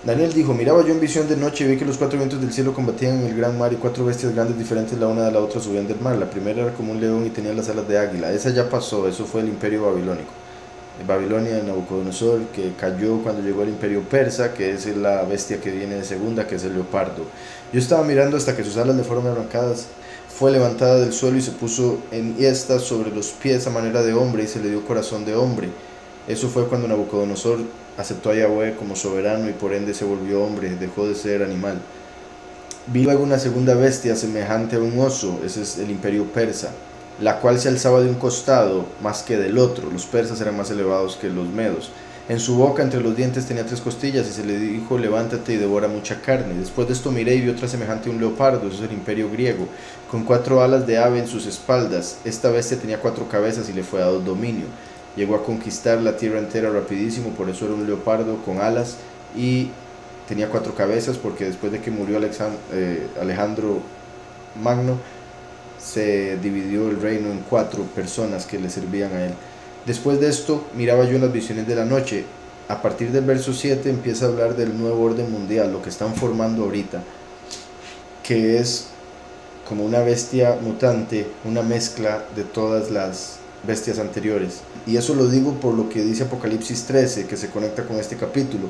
Daniel dijo, miraba yo en visión de noche y vi que los cuatro vientos del cielo combatían en el gran mar, y cuatro bestias grandes diferentes la una de la otra subían del mar. La primera era como un león y tenía las alas de águila. Esa ya pasó, eso fue el imperio babilónico. Babilonia de Nabucodonosor, que cayó cuando llegó el imperio persa, que es la bestia que viene de segunda, que es el leopardo. Yo estaba mirando hasta que sus alas le fueron arrancadas. Fue levantada del suelo y se puso en hiestas sobre los pies a manera de hombre, y se le dio corazón de hombre. Eso fue cuando Nabucodonosor aceptó a Yahweh como soberano y por ende se volvió hombre, dejó de ser animal. Vi luego una segunda bestia semejante a un oso, ese es el imperio persa, la cual se alzaba de un costado más que del otro. Los persas eran más elevados que los medos. En su boca, entre los dientes, tenía 3 costillas, y se le dijo, levántate y devora mucha carne. Después de esto miré y vi otra semejante a un leopardo, eso es el imperio griego, con 4 alas de ave en sus espaldas. Esta bestia tenía 4 cabezas y le fue dado dominio. Llegó a conquistar la tierra entera rapidísimo, por eso era un leopardo con alas y tenía 4 cabezas, porque después de que murió Alejandro Magno, se dividió el reino en 4 personas que le servían a él. Después de esto miraba yo en las visiones de la noche. A partir del verso 7 empieza a hablar del nuevo orden mundial, lo que están formando ahorita, que es como una bestia mutante, una mezcla de todas las bestias anteriores. Y eso lo digo por lo que dice Apocalipsis 13, que se conecta con este capítulo,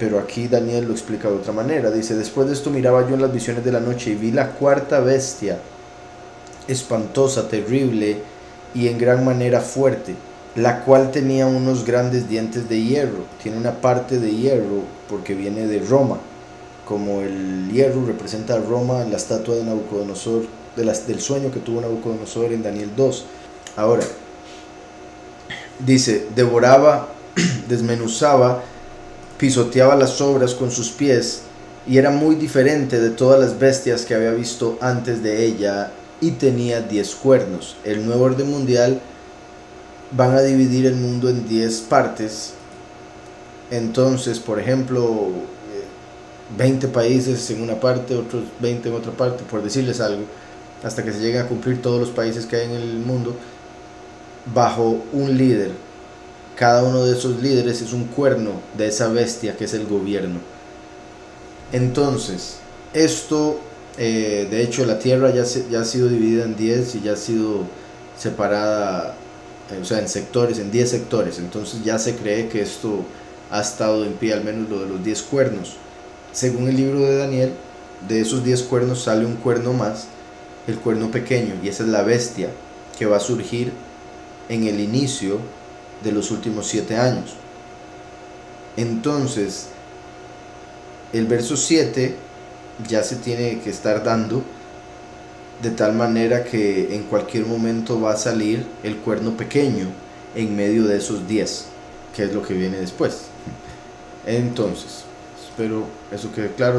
pero aquí Daniel lo explica de otra manera. Dice: después de esto miraba yo en las visiones de la noche y vi la cuarta bestia, espantosa, terrible y en gran manera fuerte, la cual tenía unos grandes dientes de hierro. Tiene una parte de hierro porque viene de Roma, como el hierro representa a Roma en la estatua de Nabucodonosor, del sueño que tuvo Nabucodonosor en Daniel 2. Ahora, dice: devoraba, desmenuzaba, pisoteaba las obras con sus pies, y era muy diferente de todas las bestias que había visto antes de ella, y tenía 10 cuernos. El nuevo orden mundial van a dividir el mundo en 10 partes. Entonces, por ejemplo, 20 países en una parte, otros 20 en otra parte, por decirles algo, hasta que se lleguen a cumplir todos los países que hay en el mundo, bajo un líder. Cada uno de esos líderes es un cuerno de esa bestia que es el gobierno. Entonces, esto, de hecho, la tierra ya ha sido dividida en 10 y ya ha sido separada, o sea, en sectores, en 10 sectores. Entonces ya se cree que esto ha estado en pie, al menos lo de los 10 cuernos. Según el libro de Daniel, de esos 10 cuernos sale un cuerno más, el cuerno pequeño, y esa es la bestia que va a surgir en el inicio de los últimos 7 años. Entonces, el verso 7 ya se tiene que estar dando de tal manera que en cualquier momento va a salir el cuerno pequeño en medio de esos 10, que es lo que viene después. Entonces, espero eso quede claro.